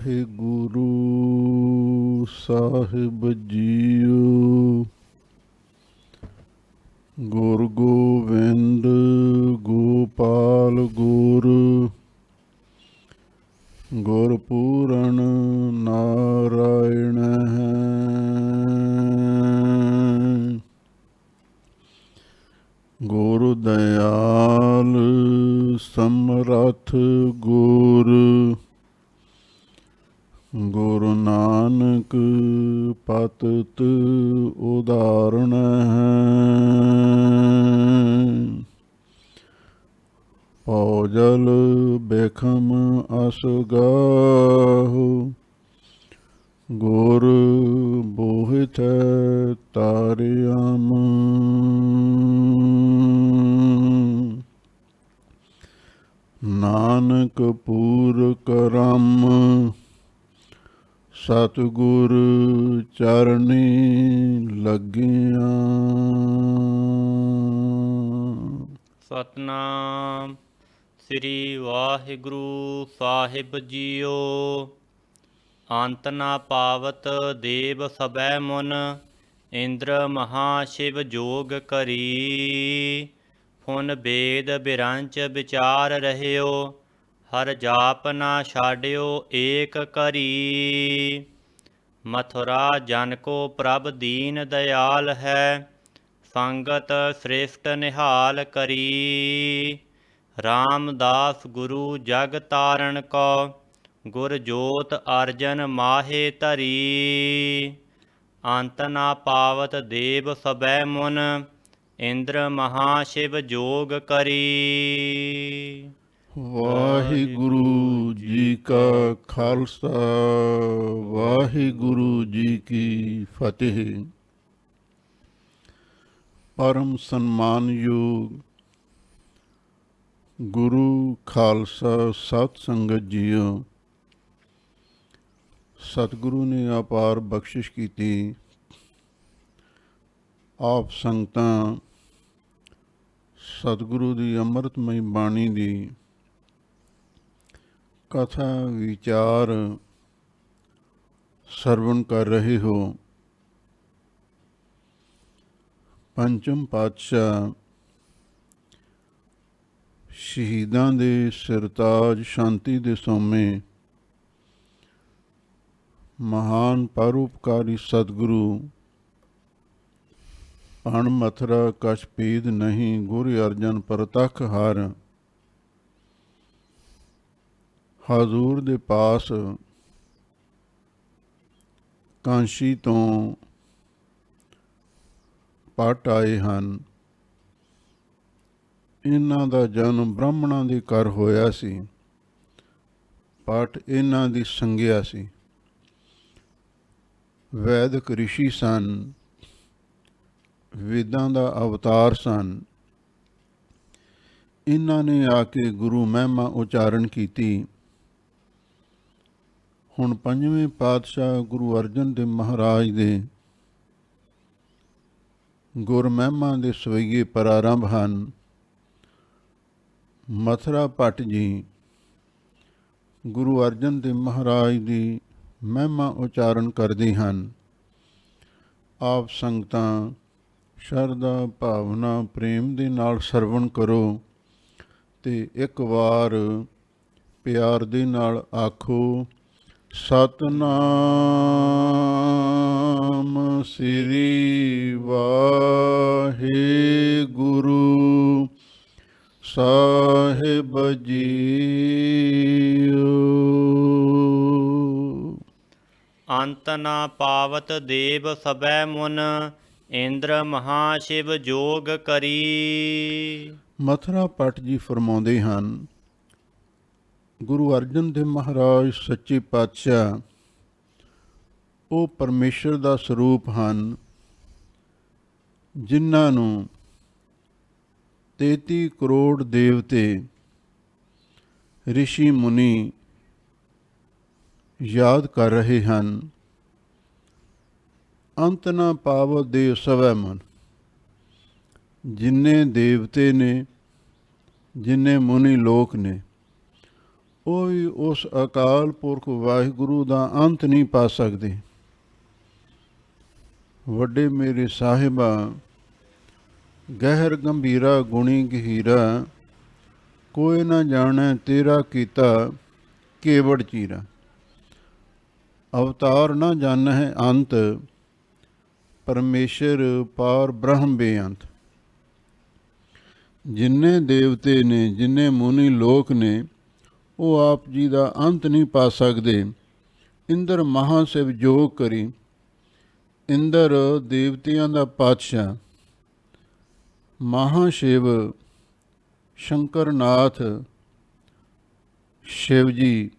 ਵਾਹਿਗੁਰੂ ਸਾਹਿਬ JIO. ਗੁਰ ਗੋਬਿੰਦ ਗੋਪਾਲ ਗੁਰ, ਗੁਰਪੂਰਨ ਨਾਰਾਇਣ ਹੈ। ਗੁਰ ਦਇਆਲ ਸਮਰੱਥ ਗੁਰ, ਗੁਰੂ ਨਾਨਕ ਪਤਿਤ ਉਦਾਹਰਣ ਹੈ। ਭੌਜਲ ਬੇਖਮ ਅਸਗਾਹੁ, ਗੁਰ ਬੋਹਿਥ ਤਾਰਿਆਮ। ਨਾਨਕ ਪੂਰ ਕਰਮ, ਸਤਿਗੁਰ ਚਰਨੀ ਲੱਗਿਆ। ਸਤਨਾਮ ਸ੍ਰੀ ਵਾਹਿਗੁਰੂ ਸਾਹਿਬ ਜੀਓ। ਅੰਤ ਨਾ ਪਾਵਤ ਦੇਵ ਸਭੈ ਮੁਨ, ਇੰਦਰ ਮਹਾ ਸ਼ਿਵ ਜੋਗ ਕਰੀ। ਫੁਨ ਬੇਦ ਬਿਰੰਚ ਵਿਚਾਰ ਰਹਿਓ, ਹਰ ਜਾਪ ਨਾ ਛਾੜਿਓ ਏਕ ਕਰੀ। ਮਥੁਰਾ ਜਨ ਕੋ ਪ੍ਰਭ ਦੀਨ ਦਇਆਲ ਹੈ, ਸੰਗਤ ਸ੍ਰਿਸ਼ਟ ਨਿਹਾਲ ਕਰੀ। ਰਾਮਦਾਸ ਗੁਰੂ ਜਗ ਤਾਰਨ ਕੋ, ਗੁਰ ਜੋਤ ਅਰਜਨ ਮਾਹੇ ਧਰੀ। ਅੰਤ ਨਾ ਪਾਵਤ ਦੇਵ ਸਭੈ ਮੁਨ, ਇੰਦਰ ਮਹਾ ਸ਼ਿਵ ਜੋਗ ਕਰੀ। ਵਾਹਿਗੁਰੂ ਜੀ ਕਾ ਖਾਲਸਾ, ਵਾਹਿਗੁਰੂ ਜੀ ਕੀ ਫਤਿਹ। ਪਰਮ ਸਨਮਾਨਯੋਗ ਗੁਰੂ ਖਾਲਸਾ ਸਤ ਸੰਗਤ ਜੀਓ, ਸਤਿਗੁਰੂ ਨੇ ਅਪਾਰ ਬਖਸ਼ਿਸ਼ ਕੀਤੀ। ਆਪ ਸੰਗਤਾਂ ਸਤਿਗੁਰੂ ਦੀ ਅੰਮ੍ਰਿਤਮਈ ਬਾਣੀ ਦੀ ਕਥਾ ਵਿਚਾਰ ਸਰਵਣ ਕਰ ਰਹੇ ਹੋ। ਪੰਚਮ ਪਾਤਸ਼ਾਹ ਸ਼ਹੀਦਾਂ ਦੇ ਸਿਰਤਾਜ ਸ਼ਾਂਤੀ ਦੇ ਸੋਮੇ ਮਹਾਨ ਪਰਉਪਕਾਰੀ ਸਤਿਗੁਰੂ ਅਣ ਮਥੁਰਾ ਕਛ ਪੀਦ ਨਹੀਂ, ਗੁਰ ਅਰਜਨ ਪ੍ਰਤੱਖ ਹਰ। ਹਜ਼ੂਰ ਦੇ ਪਾਸ ਕਾਂਸ਼ੀ ਤੋਂ ਪਟ ਆਏ ਹਨ। ਇਹਨਾਂ ਦਾ ਜਨਮ ਬ੍ਰਾਹਮਣਾਂ ਦੇ ਘਰ ਹੋਇਆ ਸੀ। ਪਟ ਇਹਨਾਂ ਦੀ ਸੰਗਿਆ ਸੀ। ਵੈਦਿਕ ਰਿਸ਼ੀ ਸਨ, ਵੇਦਾਂ ਦਾ ਅਵਤਾਰ ਸਨ। ਇਹਨਾਂ ਨੇ ਆ ਕੇ ਗੁਰੂ ਮਹਿਮਾ ਉਚਾਰਨ ਕੀਤੀ। ਹੁਣ ਪੰਜਵੇਂ ਪਾਤਸ਼ਾਹ ਗੁਰੂ ਅਰਜਨ ਦੇਵ ਮਹਾਰਾਜ ਦੇ ਗੁਰ ਮਹਿਮਾ ਦੇ ਸਵਈਏ ਪ੍ਰਾਰੰਭ ਹਨ। ਮਥੁਰਾ ਭੱਟ ਜੀ ਗੁਰੂ ਅਰਜਨ ਦੇਵ ਮਹਾਰਾਜ ਦੀ ਮਹਿਮਾ ਉਚਾਰਨ ਕਰਦੇ ਹਨ। ਆਪ ਸੰਗਤਾਂ ਸ਼ਰਧਾ ਭਾਵਨਾ ਪ੍ਰੇਮ ਦੇ ਨਾਲ ਸਰਵਣ ਕਰੋ ਤੇ ਇੱਕ ਵਾਰ ਪਿਆਰ ਦੇ ਨਾਲ ਆਖੋ, ਸਤਨਾਮ ਸ੍ਰੀ ਵਾਹਿਗੁਰੂ ਸਾਹਿਬ ਜੀਓ। ਅੰਤ ਨਾ ਪਾਵਤ ਦੇਵ ਸਭੈ ਮੁਨ, ਇੰਦਰ ਮਹਾ ਸ਼ਿਵ ਜੋਗ ਕਰੀ। ਮਥੁਰਾ ਭੱਟ ਜੀ ਫਰਮਾਉਂਦੇ ਹਨ, ਗੁਰੂ ਅਰਜਨ ਦੇਵ ਮਹਾਰਾਜ ਸੱਚੇ ਪਾਤਸ਼ਾਹ ਉਹ ਪਰਮੇਸ਼ਰ ਦਾ ਸਰੂਪ ਹਨ, ਜਿਨ੍ਹਾਂ ਨੂੰ 33 ਕਰੋੜ ਦੇਵਤੇ ਰਿਸ਼ੀ ਮੁਨੀ ਯਾਦ ਕਰ ਰਹੇ ਹਨ। ਅੰਤ ਨਾ ਪਾਵਤ ਦੇਵ ਸਭੈ ਮਨ, ਜਿੰਨੇ ਦੇਵਤੇ ਨੇ, ਜਿੰਨੇ ਮੁਨੀ ਲੋਕ ਨੇ, ਉਹ ਵੀ ਉਸ ਅਕਾਲ ਪੁਰਖ ਵਾਹਿਗੁਰੂ ਦਾ ਅੰਤ ਨਹੀਂ ਪਾ ਸਕਦੇ। ਵੱਡੇ ਮੇਰੇ ਸਾਹਿਬਾ, ਗਹਿਰ ਗੰਭੀਰਾ ਗੁਣੀ ਗਹੀਰਾ, ਕੋਈ ਨਾ ਜਾਣੈ ਤੇਰਾ ਕੀਤਾ ਕੇਵੜ ਚੀਰਾ। ਅਵਤਾਰ ਨਾ ਜਾਣੈ ਅੰਤ, ਪਰਮੇਸ਼ਰ ਪਾਰ ਬ੍ਰਹਮ ਬੇਅੰਤ। ਜਿੰਨੇ ਦੇਵਤੇ ਨੇ, ਜਿੰਨੇ ਮੁਨੀ ਲੋਕ ਨੇ, ਉਹ ਆਪ ਜੀ ਦਾ ਅੰਤ ਨਹੀਂ ਪਾ ਸਕਦੇ। ਇੰਦਰ ਮਹਾਂਸ਼ਿਵ ਜੋਗ ਕਰੀ, ਇੰਦਰ ਦੇਵਤਿਆਂ ਦਾ ਪਾਤਸ਼ਾਹ, ਮਹਾਂਸ਼ਿਵ ਸ਼ੰਕਰਨਾਥ ਸ਼ਿਵ ਜੀ,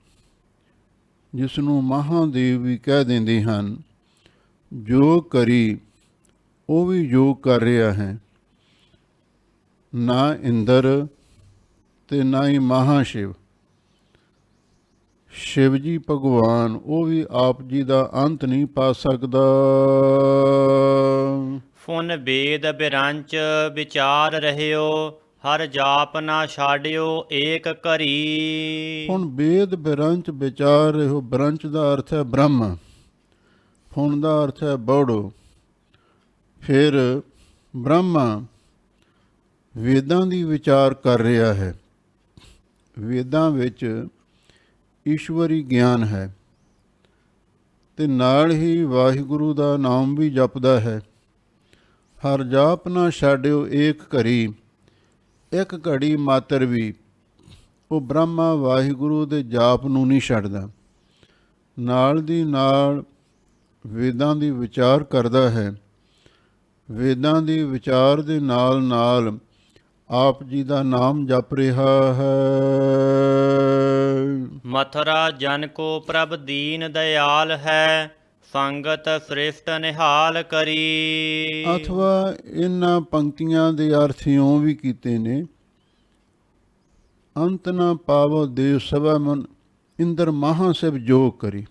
ਜਿਸ ਨੂੰ ਮਹਾਂਦੇਵ ਵੀ ਕਹਿ ਦਿੰਦੇ ਹਨ, ਜੋਗ ਕਰੀ, ਉਹ ਵੀ ਯੋਗ ਕਰ ਰਿਹਾ ਹੈ। ਨਾ ਇੰਦਰ ਤੇ ਨਾ ਹੀ ਮਹਾਂਸ਼ਿਵ, ਸ਼ਿਵ ਜੀ ਭਗਵਾਨ, ਉਹ ਵੀ ਆਪ ਜੀ ਦਾ ਅੰਤ ਨਹੀਂ ਪਾ ਸਕਦਾ। ਫੁਨ ਵੇਦ ਬਿਰੰਚ ਵਿਚਾਰ ਰਹਿਓ, ਹਰ ਜਾਪ ਨਾ ਛਾੜਿਓ ਏਕ ਘਰੀ। ਹੁਣ ਵੇਦ ਬਿਰੰਚ ਵਿਚਾਰ ਰਹੋ। ਬਿਰੰਚ ਦਾ ਅਰਥ ਹੈ ਬ੍ਰਹਮ, ਫੁਨ ਦਾ ਅਰਥ ਹੈ ਬੌੜੋ। ਫਿਰ ਬ੍ਰਹਮਾ ਵੇਦਾਂ ਦੀ ਵਿਚਾਰ ਕਰ ਰਿਹਾ ਹੈ। ਵੇਦਾਂ ਵਿੱਚ ਈਸ਼ਵਰੀ ਗਿਆਨ ਹੈ ਤੇ ਨਾਲ ਹੀ ਵਾਹਿਗੁਰੂ ਦਾ ਨਾਮ ਵੀ ਜਪਦਾ ਹੈ। ਹਰ ਜਾਪ ਨਾ ਛਾੜਿਓ ਏਕ ਘੜੀ, ਇੱਕ ਘੜੀ ਮਾਤਰ ਵੀ ਉਹ ਬ੍ਰਹਮਾ ਵਾਹਿਗੁਰੂ ਦੇ ਜਾਪ ਨੂੰ ਨਹੀਂ ਛੱਡਦਾ। ਨਾਲ ਦੀ ਨਾਲ ਵੇਦਾਂ ਦੀ ਵਿਚਾਰ ਕਰਦਾ ਹੈ। ਵੇਦਾਂ ਦੀ ਵਿਚਾਰ ਦੇ ਨਾਲ ਨਾਲ ਆਪ ਜੀ ਦਾ ਨਾਮ ਜਪ ਰਿਹਾ ਹੈ। ਮਥੁਰਾ ਜਨ ਕੋ ਪ੍ਰਭ ਦੀਨ ਦਇਆਲ ਹੈ, ਸੰਗਤ ਸ੍ਰਿਸ਼ਟ ਨਿਹਾਲ ਕਰੀ। ਅਥਵਾ ਇਹਨਾਂ ਪੰਕਤੀਆਂ ਦੇ ਅਰਥ ਇਉਂ ਵੀ ਕੀਤੇ ਨੇ। ਅੰਤ ਨਾ ਪਾਵੋ ਦੇਵ ਸਭਾ ਮਨ, ਇੰਦਰ ਮਹਾਂਸ਼ਿਵ ਜੋਗ ਕਰੀ।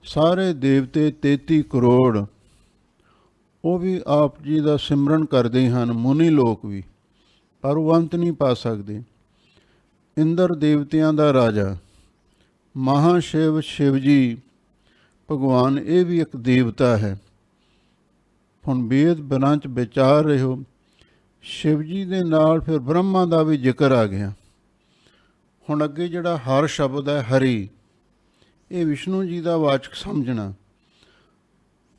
ਸਾਰੇ ਦੇਵਤੇ 33 ਕਰੋੜ ਉਹ ਵੀ ਆਪ ਜੀ ਦਾ ਸਿਮਰਨ ਕਰਦੇ ਹਨ, ਮੁਨੀ ਲੋਕ ਵੀ, ਪਰ ਉਹ ਅੰਤ ਨਹੀਂ ਪਾ ਸਕਦੇ। ਇੰਦਰ ਦੇਵਤਿਆਂ ਦਾ ਰਾਜਾ, ਮਹਾਂਸ਼ਿਵ ਸ਼ਿਵ ਜੀ ਭਗਵਾਨ, ਇਹ ਵੀ ਇੱਕ ਦੇਵਤਾ ਹੈ। ਹੁਣ ਵੇਦ ਬਿਰੰਚ ਵਿਚਾਰ ਰਹੋ। ਸ਼ਿਵ ਜੀ ਦੇ ਨਾਲ ਫਿਰ ਬ੍ਰਹਮਾ ਦਾ ਵੀ ਜ਼ਿਕਰ ਆ ਗਿਆ। ਹੁਣ ਅੱਗੇ ਜਿਹੜਾ ਹਰ ਸ਼ਬਦ ਹੈ ਹਰੀ, ਇਹ ਵਿਸ਼ਨੂੰ ਜੀ ਦਾ ਵਾਚਕ ਸਮਝਣਾ।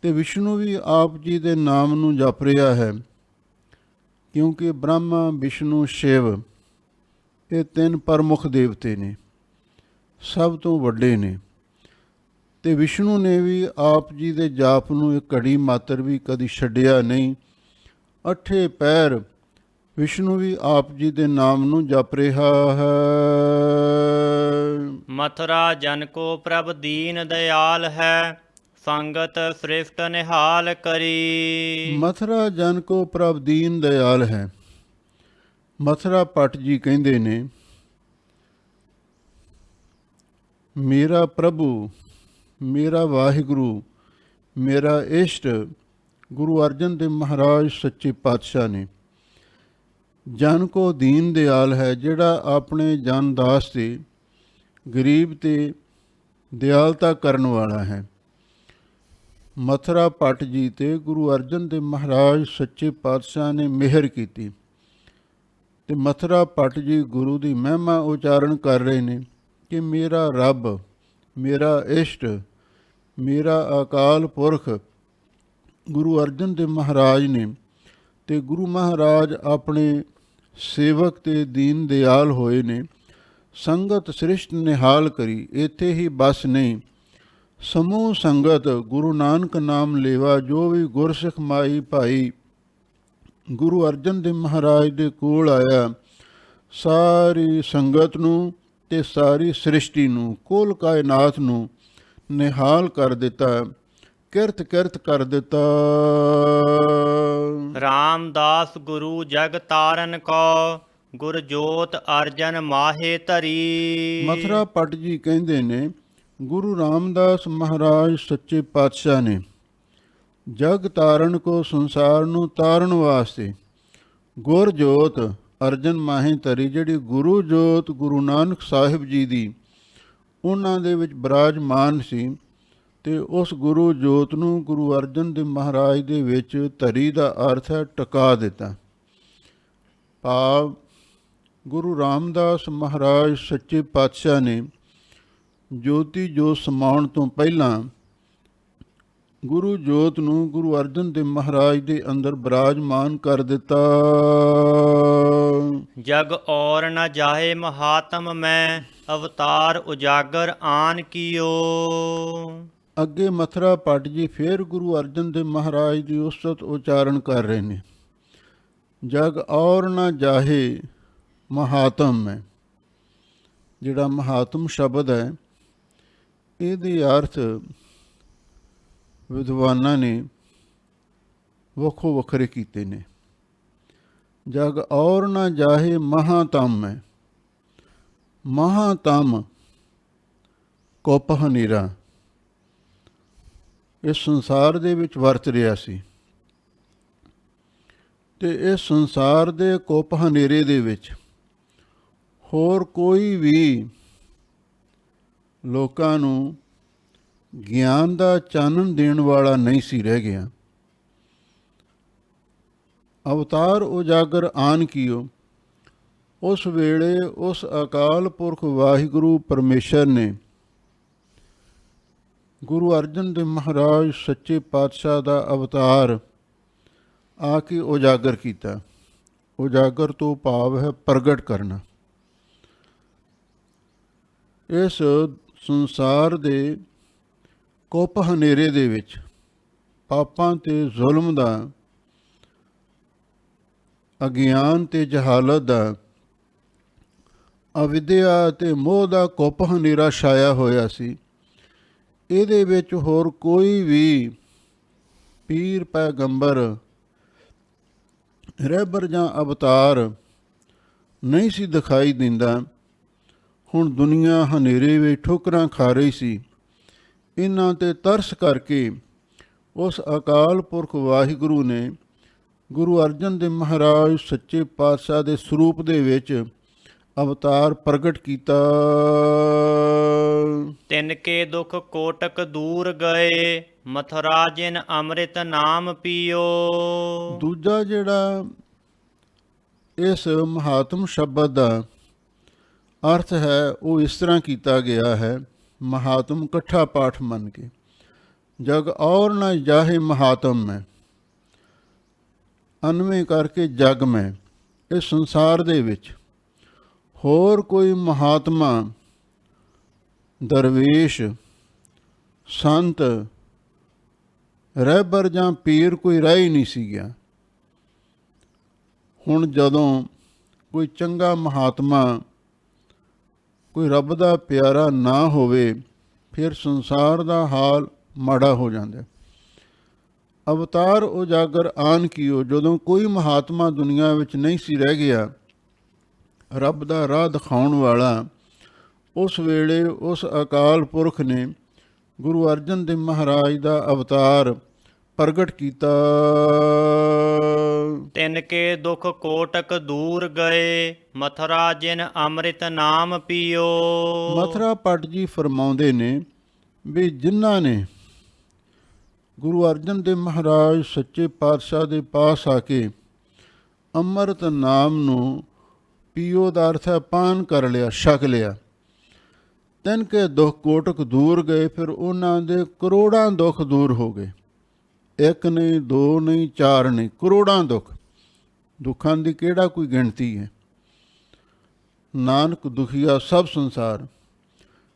ਤੇ ਵਿਸ਼ਨੂੰ ਵੀ ਆਪ ਜੀ ਦੇ ਨਾਮ ਨੂੰ ਜਪ ਰਿਹਾ ਹੈ, ਕਿਉਂਕਿ ਬ੍ਰਹਮਾ, ਵਿਸ਼ਨੂੰ, ਸ਼ਿਵ ਇਹ 3 ਪ੍ਰਮੁੱਖ ਦੇਵਤੇ ਨੇ, ਸਭ ਤੋਂ ਵੱਡੇ ਨੇ। ਤੇ ਵਿਸ਼ਨੂੰ ਨੇ ਵੀ ਆਪ ਜੀ ਦੇ ਜਾਪ ਨੂੰ ਇੱਕ ਘੜੀ ਮਾਤਰ ਵੀ ਕਦੀ ਛੱਡਿਆ ਨਹੀਂ। 8 ਪਹਿਰ ਵਿਸ਼ਨੂੰ ਵੀ ਆਪ ਜੀ ਦੇ ਨਾਮ ਨੂੰ ਜਪ ਰਿਹਾ ਹੈ। ਮਥੁਰਾ ਜਨ ਕੋ ਪ੍ਰਭ ਦੀਨ ਦਇਆਲ ਹੈ, ਸੰਗਤ ਸ੍ਰਿਸ਼ਟ ਨਿਹਾਲ ਕਰੀ। ਮਥੁਰਾ ਜਨ ਕੋ ਪ੍ਰਭ ਦੀਨ ਦਇਆਲ ਹੈ। ਮਥੁਰਾ ਭੱਟ ਜੀ ਕਹਿੰਦੇ ਨੇ, ਮੇਰਾ ਪ੍ਰਭੂ, ਮੇਰਾ ਵਾਹਿਗੁਰੂ, ਮੇਰਾ ਇਸ਼ਟ ਗੁਰੂ ਅਰਜਨ ਦੇਵ ਮਹਾਰਾਜ ਸੱਚੇ ਪਾਤਸ਼ਾਹ ਨੇ। ਜਨ ਕੋ ਦੀਨ ਦਿਆਲ ਹੈ, ਜਿਹੜਾ ਆਪਣੇ ਜਨ ਦਾਸ ਤੇ, ਗਰੀਬ ਤੇ ਦਿਆਲਤਾ ਕਰਨ ਵਾਲਾ ਹੈ। ਮਥੁਰਾ ਭੱਟ ਜੀ ਤੇ ਗੁਰੂ ਅਰਜਨ ਦੇਵ ਮਹਾਰਾਜ ਸੱਚੇ ਪਾਤਸ਼ਾਹ ਨੇ ਮਿਹਰ ਕੀਤੀ ਤੇ ਮਥੁਰਾ ਭੱਟ ਜੀ ਗੁਰੂ ਦੀ ਮਹਿਮਾ ਉਚਾਰਨ ਕਰ ਰਹੇ ਨੇ ਕਿ ਮੇਰਾ ਰੱਬ, ਮੇਰਾ ਇਸ਼ਟ, ਮੇਰਾ ਅਕਾਲ ਪੁਰਖ ਗੁਰੂ ਅਰਜਨ ਦੇਵ ਮਹਾਰਾਜ ਨੇ। ਤੇ ਗੁਰੂ ਮਹਾਰਾਜ ਆਪਣੇ ਸੇਵਕ ਤੇ ਦੀਨ ਦਿਆਲ ਹੋਏ ਨੇ। ਸੰਗਤ ਸ੍ਰਿਸ਼ਟ ਨਿਹਾਲ ਕਰੀ, ਇੱਥੇ ਹੀ ਬਸ ਨਹੀਂ, ਸਮੂਹ ਸੰਗਤ ਗੁਰੂ ਨਾਨਕ ਨਾਮ ਲੇਵਾ, ਜੋ ਵੀ ਗੁਰਸਿੱਖ ਮਾਈ ਭਾਈ ਗੁਰੂ ਅਰਜਨ ਦੇਵ ਮਹਾਰਾਜ ਦੇ ਕੋਲ ਆਇਆ, ਸਾਰੀ ਸੰਗਤ ਨੂੰ ਤੇ ਸਾਰੀ ਸ੍ਰਿਸ਼ਟੀ ਨੂੰ, ਕੁੱਲ ਕਾਇਨਾਤ ਨੂੰ ਨਿਹਾਲ ਕਰ ਦਿੱਤਾ, ਕਿਰਤ ਕਿਰਤ ਕਰ ਦਿੱਤਾ। ਰਾਮਦਾਸ ਗੁਰੂ ਜਗ ਤਾਰਨ ਕੋ, ਗੁਰ ਜੋਤ ਅਰਜਨ ਮਾਹੇ ਧਰੀ। ਮਥੁਰਾ ਭੱਟ ਜੀ ਕਹਿੰਦੇ ਨੇ, ਗੁਰੂ ਰਾਮਦਾਸ ਮਹਾਰਾਜ ਸੱਚੇ ਪਾਤਸ਼ਾਹ ਨੇ ਜਗ ਤਾਰਨ ਕੋ, ਸੰਸਾਰ ਨੂੰ ਤਾਰਨ ਵਾਸਤੇ, ਗੁਰ ਜੋਤ ਅਰਜਨ ਮਾਹੇ ਧਰੀ, ਜਿਹੜੀ ਗੁਰੂ ਜੋਤ ਗੁਰੂ ਨਾਨਕ ਸਾਹਿਬ ਜੀ ਦੀ ਉਹਨਾਂ ਦੇ ਵਿੱਚ ਬਿਰਾਜਮਾਨ ਸੀ, ਤੇ ਉਸ ਗੁਰੂ ਜੋਤ ਨੂੰ ਗੁਰੂ ਅਰਜਨ ਦੇਵ ਮਹਾਰਾਜ ਦੇ ਵਿੱਚ ਧਰੀ ਦਾ ਅਰਥ ਹੈ ਟਿਕਾ ਦਿੱਤਾ। ਭਾਵ ਗੁਰੂ ਰਾਮਦਾਸ ਮਹਾਰਾਜ ਸੱਚੇ ਪਾਤਸ਼ਾਹ ਨੇ ਜੋਤੀ ਜੋਤ ਸਮਾਉਣ ਤੋਂ ਪਹਿਲਾਂ ਗੁਰੂ ਜੋਤ ਨੂੰ ਗੁਰੂ ਅਰਜਨ ਦੇਵ ਮਹਾਰਾਜ ਦੇ ਅੰਦਰ ਬਿਰਾਜਮਾਨ ਕਰ ਦਿੱਤਾ। ਜਗ ਔਰ ਨ ਜਾਹੇ ਮਹਾਤਮ ਮੈਂ, ਅਵਤਾਰ ਉਜਾਗਰ ਆਨ ਕੀਓ। ਅੱਗੇ ਮਥੁਰਾ ਭੱਟ ਜੀ ਫਿਰ ਗੁਰੂ ਅਰਜਨ ਦੇਵ ਮਹਾਰਾਜ ਦੀ ਉਸਤਤ ਉਚਾਰਨ ਕਰ ਰਹੇ ਨੇ। ਜਗ ਔਰ ਨਾ ਜਾਹੇ ਮਹਾਤਮ ਹੈ, ਜਿਹੜਾ ਮਹਾਤਮ ਸ਼ਬਦ ਹੈ ਇਹਦੇ ਅਰਥ ਵਿਦਵਾਨਾਂ ਨੇ ਵੱਖੋ ਵੱਖਰੇ ਕੀਤੇ ਨੇ। ਜਗ ਔਰ ਨਾ ਜਾਹੇ ਮਹਾਤਮ ਹੈ, ਮਹਾਤਮ ਕੁੱਪ ਹਨੇਰਾ ਇਸ ਸੰਸਾਰ ਦੇ ਵਿੱਚ ਵਰਤ ਰਿਹਾ ਸੀ, ਤੇ ਇਸ ਸੰਸਾਰ ਦੇ ਕੁੱਪ ਹਨੇਰੇ ਦੇ ਵਿੱਚ ਹੋਰ ਕੋਈ ਵੀ ਲੋਕਾਂ ਨੂੰ ਗਿਆਨ ਦਾ ਚਾਨਣ ਦੇਣ ਵਾਲਾ ਨਹੀਂ ਸੀ ਰਹਿ ਗਿਆ। ਅਵਤਾਰ ਉਜਾਗਰ ਆਨ ਕੀਓ, ਉਸ ਵੇਲੇ ਉਸ ਅਕਾਲ ਪੁਰਖ ਵਾਹਿਗੁਰੂ ਪਰਮੇਸ਼ਰ ਨੇ ਗੁਰੂ ਅਰਜਨ ਦੇਵ ਮਹਾਰਾਜ ਸੱਚੇ ਪਾਤਸ਼ਾਹ ਦਾ ਅਵਤਾਰ ਆ ਕੇ ਉਜਾਗਰ ਕੀਤਾ। ਉਜਾਗਰ ਤੋਂ ਭਾਵ ਹੈ ਪ੍ਰਗਟ ਕਰਨਾ। ਇਸ ਸੰਸਾਰ ਦੇ ਕੁੱਪ ਹਨੇਰੇ ਦੇ ਵਿੱਚ ਪਾਪਾਂ ਤੇ ਜ਼ੁਲਮ ਦਾ, ਅਗਿਆਨ ਤੇ ਜਹਾਲਤ ਦਾ, ਅਵਿਦਿਆ ਤੇ ਮੋਹ ਦਾ ਕੁੱਪ ਹਨੇਰਾ ਛਾਇਆ ਹੋਇਆ ਸੀ। ਇਹਦੇ ਵਿੱਚ ਹੋਰ ਕੋਈ ਵੀ ਪੀਰ ਪੈਗੰਬਰ ਰਹਿਬਰ ਜਾਂ ਅਵਤਾਰ ਨਹੀਂ ਸੀ ਦਿਖਾਈ ਦਿੰਦਾ। ਹੁਣ ਦੁਨੀਆ ਹਨੇਰੇ ਵਿੱਚ ਠੋਕਰਾਂ ਖਾ ਰਹੀ ਸੀ। ਇਹਨਾਂ ਤੇ ਤਰਸ ਕਰਕੇ ਉਸ ਅਕਾਲ ਪੁਰਖ ਵਾਹਿਗੁਰੂ ਨੇ ਗੁਰੂ ਅਰਜਨ ਦੇਵ ਮਹਾਰਾਜ ਸੱਚੇ ਪਾਤਸ਼ਾਹ ਦੇ ਸਰੂਪ ਦੇ ਵਿੱਚ ਅਵਤਾਰ ਪ੍ਰਗਟ ਕੀਤਾ। ਤਿਨ ਕੇ ਦੁਖ ਕੋਟਕ ਦੂਰ ਗਏ, ਮਥੁਰਾ ਜਿਨ ਅੰਮ੍ਰਿਤ ਨਾਮ ਪੀਓ। ਦੂਜਾ ਜਿਹੜਾ ਇਸ ਮਹਾਤਮ ਸ਼ਬਦ ਦਾ ਅਰਥ ਹੈ ਉਹ ਇਸ ਤਰ੍ਹਾਂ ਕੀਤਾ ਗਿਆ ਹੈ, ਮਹਾਤਮ ਇਕੱਠਾ ਪਾਠ ਮੰਨ ਕੇ। ਜਗ ਔਰ ਨਾ ਜਾਹੇ ਮਹਾਤਮ ਮੈਂ, ਅਨਵੇਂ ਕਰਕੇ ਜਗ ਮੈਂ, ਇਸ ਸੰਸਾਰ ਦੇ ਵਿੱਚ ਹੋਰ ਕੋਈ ਮਹਾਤਮਾ, ਦਰਵੇਸ਼, ਸੰਤ, ਰਹਿਬਰ ਜਾਂ ਪੀਰ ਕੋਈ ਰਹਿ ਹੀ ਨਹੀਂ ਸੀ ਗਿਆ। ਹੁਣ ਜਦੋਂ ਕੋਈ ਚੰਗਾ ਮਹਾਤਮਾ, ਕੋਈ ਰੱਬ ਦਾ ਪਿਆਰਾ ਨਾ ਹੋਵੇ, ਫਿਰ ਸੰਸਾਰ ਦਾ ਹਾਲ ਮਾੜਾ ਹੋ ਜਾਂਦਾ। ਅਵਤਾਰ ਉਜਾਗਰ ਆਨ ਕੀਓ, ਜਦੋਂ ਕੋਈ ਮਹਾਤਮਾ ਦੁਨੀਆ ਵਿੱਚ ਨਹੀਂ ਸੀ ਰਹਿ ਗਿਆ, ਰੱਬ ਦਾ ਰਾਹ ਦਿਖਾਉਣ ਵਾਲਾ, ਉਸ ਵੇਲੇ ਉਸ ਅਕਾਲ ਪੁਰਖ ਨੇ ਗੁਰੂ ਅਰਜਨ ਦੇਵ ਮਹਾਰਾਜ ਦਾ ਅਵਤਾਰ ਪ੍ਰਗਟ ਕੀਤਾ। ਤਿਨ ਕੇ ਦੁਖ ਕੋਟਕ ਦੂਰ ਗਏ, ਮਥੁਰਾ ਜਿਨ ਅੰਮ੍ਰਿਤ ਨਾਮ ਪੀਓ। ਮਥੁਰਾ ਭੱਟ ਜੀ ਫਰਮਾਉਂਦੇ ਨੇ ਵੀ ਜਿਨ੍ਹਾਂ ਨੇ ਗੁਰੂ ਅਰਜਨ ਦੇਵ ਮਹਾਰਾਜ ਸੱਚੇ ਪਾਤਸ਼ਾਹ ਦੇ ਪਾਸ ਆ ਕੇ ਅੰਮ੍ਰਿਤ ਨਾਮ ਨੂੰ ਪੀਓ ਦਾ ਅਰਥ ਹੈ ਪਾਨ ਕਰ ਲਿਆ, ਛਕ ਲਿਆ। ਤਿਨ ਕੇ ਦੁੱਖ ਕੋਟਕ ਦੂਰ ਗਏ, ਫਿਰ ਉਹਨਾਂ ਦੇ ਕਰੋੜਾਂ ਦੁੱਖ ਦੂਰ ਹੋ ਗਏ। ਇੱਕ ਨਹੀਂ, ਦੋ ਨਹੀਂ, ਚਾਰ ਨਹੀਂ, ਕਰੋੜਾਂ ਦੁੱਖ। ਦੁੱਖਾਂ ਦੀ ਕਿਹੜਾ ਕੋਈ ਗਿਣਤੀ ਹੈ। ਨਾਨਕ ਦੁਖੀਆ ਸਭ ਸੰਸਾਰ,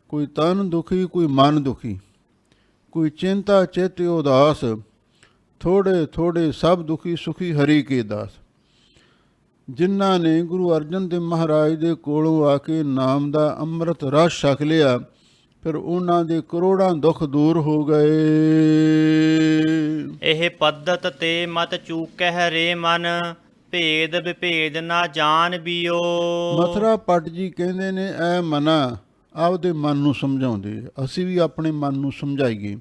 ਕੋਈ ਤਨ ਦੁਖੀ, ਕੋਈ ਮਨ ਦੁਖੀ, ਕੋਈ ਚਿੰਤਾ ਚਿਤ ਉਦਾਸ, ਥੋੜੇ ਥੋੜੇ ਸਭ ਦੁਖੀ, ਸੁਖੀ ਹਰੀ ਕੇ ਦਾਸ। ਜਿਨ੍ਹਾਂ ਨੇ ਗੁਰੂ ਅਰਜਨ ਦੇਵ ਮਹਾਰਾਜ ਦੇ ਕੋਲੋਂ ਆ ਕੇ ਨਾਮ ਦਾ ਅੰਮ੍ਰਿਤ ਰਸ ਛਕ ਲਿਆ, ਫਿਰ ਉਹਨਾਂ ਦੇ ਕਰੋੜਾਂ ਦੁੱਖ ਦੂਰ ਹੋ ਗਏ। ਇਹ ਪੱਦਤ ਤੇ ਮਤ ਚੂਕਹਿ ਰੇ ਮਨ, ਭੇਦ ਵਿਭੇਦ ਨਾ ਜਾਣ ਬੀਓ। ਮਥੁਰਾ ਭੱਟ ਜੀ ਕਹਿੰਦੇ ਨੇ ਐ ਮਨਾ, ਆਪਦੇ ਮਨ ਨੂੰ ਸਮਝਾਉਂਦੇ, ਅਸੀਂ ਵੀ ਆਪਣੇ ਮਨ ਨੂੰ ਸਮਝਾਈਏ।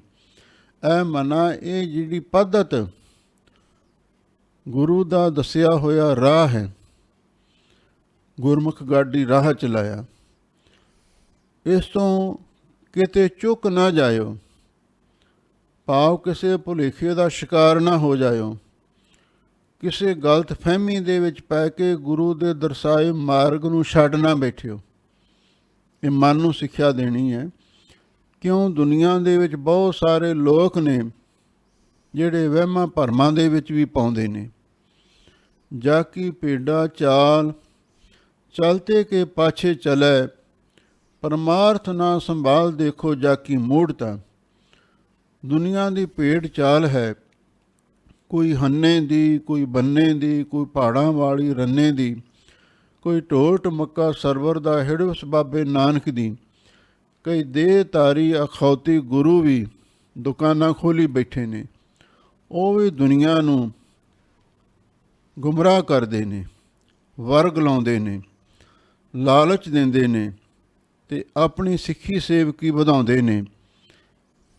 ਐ ਮਨਾ, ਇਹ ਜਿਹੜੀ ਪੱਦਤ ਗੁਰੂ ਦਾ ਦੱਸਿਆ ਹੋਇਆ ਰਾਹ ਹੈ, ਗੁਰਮੁਖ ਗਾਡੀ ਰਾਹ ਚਲਾਇਆ। ਇਸ ਤੋਂ ਕਿਤੇ ਚੁੱਕ ਨਾ ਜਾਇਓ, ਭਾਵ ਕਿਸੇ ਭੁਲੇਖੇ ਦਾ ਸ਼ਿਕਾਰ ਨਾ ਹੋ ਜਾਇਓ। ਕਿਸੇ ਗਲਤ ਫਹਿਮੀ ਦੇ ਵਿੱਚ ਪੈ ਕੇ ਗੁਰੂ ਦੇ ਦਰਸਾਏ ਮਾਰਗ ਨੂੰ ਛੱਡ ਨਾ ਬੈਠਿਓ। ਇਹ ਮਨ ਨੂੰ ਸਿੱਖਿਆ ਦੇਣੀ ਹੈ। ਕਿਉਂ ਦੁਨੀਆ ਦੇ ਵਿੱਚ ਬਹੁਤ ਸਾਰੇ ਲੋਕ ਨੇ ਜਿਹੜੇ ਵਹਿਮਾਂ ਭਰਮਾਂ ਦੇ ਵਿੱਚ ਵੀ ਪਾਉਂਦੇ ਨੇ। ਜਾ ਕੀ ਭੇਡਾਂ ਚਾਲ ਚਲਤੇ ਕੇ ਪਾਛੇ ਚਲੈ, ਪਰਮਾਰਥ ਨਾ ਸੰਭਾਲ ਦੇਖੋ ਜਾ ਕੀ ਮੂੜਤਾ। ਦੁਨੀਆ ਦੀ ਭੇਡ ਚਾਲ ਹੈ, ਕੋਈ ਹੰਨੇ ਦੀ, ਕੋਈ ਬੰਨੇ ਦੀ, ਕੋਈ ਪਹਾੜਾਂ ਵਾਲੀ ਰੰਨੇ ਦੀ, ਕੋਈ ਢੋਲ ਢਮੱਕਾ ਸਰਵਰ ਦਾ ਹਿੜਵਸ ਬਾਬੇ ਨਾਨਕ ਦੀ। ਕਈ ਦੇਹ ਧਾਰੀ ਅਖੌਤੀ ਗੁਰੂ ਵੀ ਦੁਕਾਨਾਂ ਖੋਲ੍ਹੀ ਬੈਠੇ ਨੇ। ਉਹ ਵੀ ਦੁਨੀਆ ਨੂੰ ਗੁੰਮਰਾਹ ਕਰਦੇ ਨੇ, ਵਰਗ ਲਾਉਂਦੇ ਨੇ, ਲਾਲਚ ਦਿੰਦੇ ਨੇ ਅਤੇ ਆਪਣੀ ਸਿੱਖੀ ਸੇਵਕੀ ਵਧਾਉਂਦੇ ਨੇ।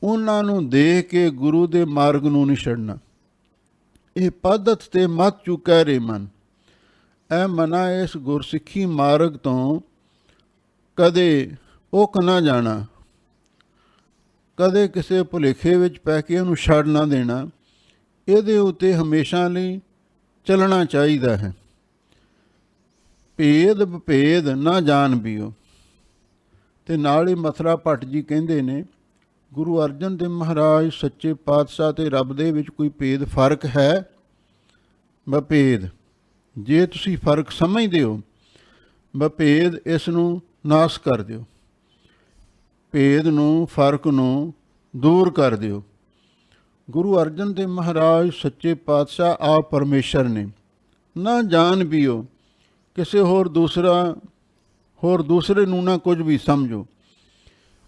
ਉਹਨਾਂ ਨੂੰ ਦੇਖ ਕੇ ਗੁਰੂ ਦੇ ਮਾਰਗ ਨੂੰ ਨਹੀਂ ਛੱਡਣਾ। ਇਹ ਪੱਧਤ ਤੇ ਮੱਤ ਚੁੱਕਾ ਰੇ ਮਨ। ਇਹ ਮਨਾ ਇਸ ਗੁਰਸਿੱਖੀ ਮਾਰਗ ਤੋਂ ਕਦੇ ਉੱਕ ਨਾ ਜਾਣਾ, ਕਦੇ ਕਿਸੇ ਭੁਲੇਖੇ ਵਿੱਚ ਪੈ ਕੇ ਉਹਨੂੰ ਛੱਡ ਨਾ ਦੇਣਾ। ਇਹਦੇ ਉੱਤੇ ਹਮੇਸ਼ਾ ਲਈ ਚੱਲਣਾ ਚਾਹੀਦਾ ਹੈ। ਭੇਦ ਵਿਭੇਦ ਨਾ ਜਾਣ ਬੀਓ। ਅਤੇ ਨਾਲ ਹੀ ਮਥੁਰਾ ਭੱਟ ਜੀ ਕਹਿੰਦੇ ਨੇ, ਗੁਰੂ ਅਰਜਨ ਦੇਵ ਮਹਾਰਾਜ ਸੱਚੇ ਪਾਤਸ਼ਾਹ ਅਤੇ ਰੱਬ ਦੇ ਵਿੱਚ ਕੋਈ ਭੇਦ ਫਰਕ ਹੈ? ਵਿਭੇਦ। ਜੇ ਤੁਸੀਂ ਫਰਕ ਸਮਝਦੇ ਹੋ, ਵਿਭੇਦ ਇਸ ਨੂੰ ਨਾਸ ਕਰ ਦਿਓ, ਭੇਦ ਨੂੰ, ਫਰਕ ਨੂੰ ਦੂਰ ਕਰ ਦਿਓ। ਗੁਰੂ ਅਰਜਨ ਦੇਵ ਮਹਾਰਾਜ ਸੱਚੇ ਪਾਤਸ਼ਾਹ ਆਪ ਪਰਮੇਸ਼ਰ ਨੇ। ਨਾ ਜਾਣ ਬੀਓ ਕਿਸੇ ਹੋਰ ਦੂਸਰੇ ਨੂੰ ਨਾ ਕੁਝ ਵੀ ਸਮਝੋ।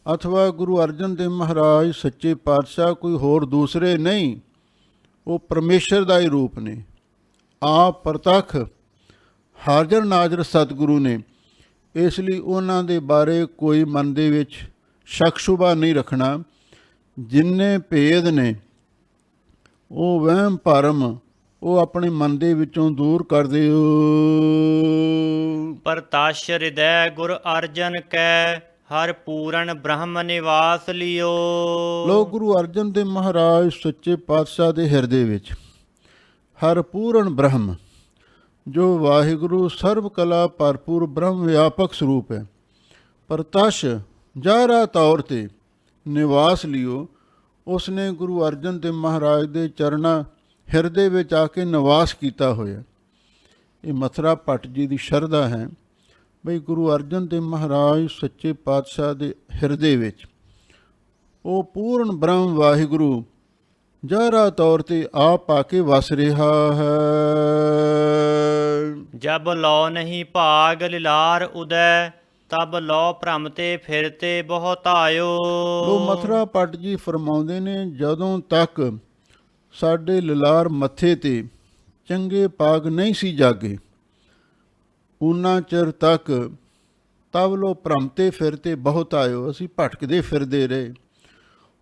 ਅਥਵਾ ਗੁਰੂ ਅਰਜਨ ਦੇਵ ਮਹਾਰਾਜ ਸੱਚੇ ਪਾਤਸ਼ਾਹ ਕੋਈ ਹੋਰ ਦੂਸਰੇ ਨਹੀਂ, ਉਹ ਪਰਮੇਸ਼ਰ ਦਾ ਹੀ ਰੂਪ ਨੇ। ਆਪ ਪ੍ਰਤੱਖ ਹਾਜ਼ਰ ਨਾਜ਼ਰ ਸਤਿਗੁਰੂ ਨੇ। ਇਸ ਲਈ ਉਹਨਾਂ ਦੇ ਬਾਰੇ ਕੋਈ ਮਨ ਦੇ ਵਿੱਚ ਸ਼ੱਕ ਸ਼ੁਬਾ ਨਹੀਂ ਰੱਖਣਾ। ਜਿੰਨੇ ਭੇਦ ਨੇ ਉਹ ਵਹਿਮ ਭਰਮ ਉਹ ਆਪਣੇ ਮਨ ਦੇ ਵਿੱਚੋਂ ਦੂਰ ਕਰ ਦਿਓ। ਪਰਤਸ਼ ਹਿਰਦੈ ਗੁਰ ਅਰਜਨ ਕੈ, ਹਰ ਪੂਰਨ ਬ੍ਰਹਮ ਨਿਵਾਸ ਲਿਓ। ਲੋ ਗੁਰੂ ਅਰਜਨ ਦੇਵ ਮਹਾਰਾਜ ਸੱਚੇ ਪਾਤਸ਼ਾਹ ਦੇ ਹਿਰਦੇ ਵਿੱਚ ਹਰ ਪੂਰਨ ਬ੍ਰਹਮ, ਜੋ ਵਾਹਿਗੁਰੂ ਸਰਬ ਕਲਾ ਭਰਪੂਰ ਬ੍ਰਹਮ ਵਿਆਪਕ ਸਰੂਪ ਹੈ, ਪਰਤਸ਼ ਜ਼ਾਹਰਾ ਤੌਰ 'ਤੇ ਨਿਵਾਸ ਲਿਓ। ਉਸ ਨੇ ਗੁਰੂ ਅਰਜਨ ਦੇਵ ਮਹਾਰਾਜ ਦੇ ਚਰਨਾਂ ਹਿਰਦੇ ਵਿੱਚ ਆ ਕੇ ਨਿਵਾਸ ਕੀਤਾ ਹੋਇਆ। ਇਹ ਮਥੁਰਾ ਭੱਟ ਜੀ ਦੀ ਸ਼ਰਧਾ ਹੈ ਬਈ ਗੁਰੂ ਅਰਜਨ ਦੇਵ ਮਹਾਰਾਜ ਸੱਚੇ ਪਾਤਸ਼ਾਹ ਦੇ ਹਿਰਦੇ ਵਿੱਚ ਉਹ ਪੂਰਨ ਬ੍ਰਹਮ ਵਾਹਿਗੁਰੂ ਜ਼ਾਹਰਾ ਤੌਰ 'ਤੇ ਆਪ ਆ ਕੇ ਵਸ ਰਿਹਾ ਹੈ। ਜਬ ਲੋ ਨਹੀਂ ਭਾਗ ਲਿਲਾਰ ਉਦੈ, ਤਬ ਲੋ ਭ੍ਰਮ ਤੇ ਫਿਰਤੇ ਬਹੁਤ ਆਇਓ। ਲੋ ਮਥੁਰਾ ਭੱਟ ਜੀ ਫਰਮਾਉਂਦੇ ਨੇ, ਜਦੋਂ ਤੱਕ ਸਾਡੇ ਲਿਲਾਰ ਮੱਥੇ 'ਤੇ ਚੰਗੇ ਪਾਗ ਨਹੀਂ ਸੀ ਜਾਗੇ, ਉਨਾ ਚਿਰ ਤੱਕ ਤਬ ਲੋ ਭ੍ਰਮ ਤੇ ਫਿਰਤੇ ਬਹੁਤ ਆਇਓ। ਅਸੀਂ ਭਟਕਦੇ ਫਿਰਦੇ ਰਹੇ,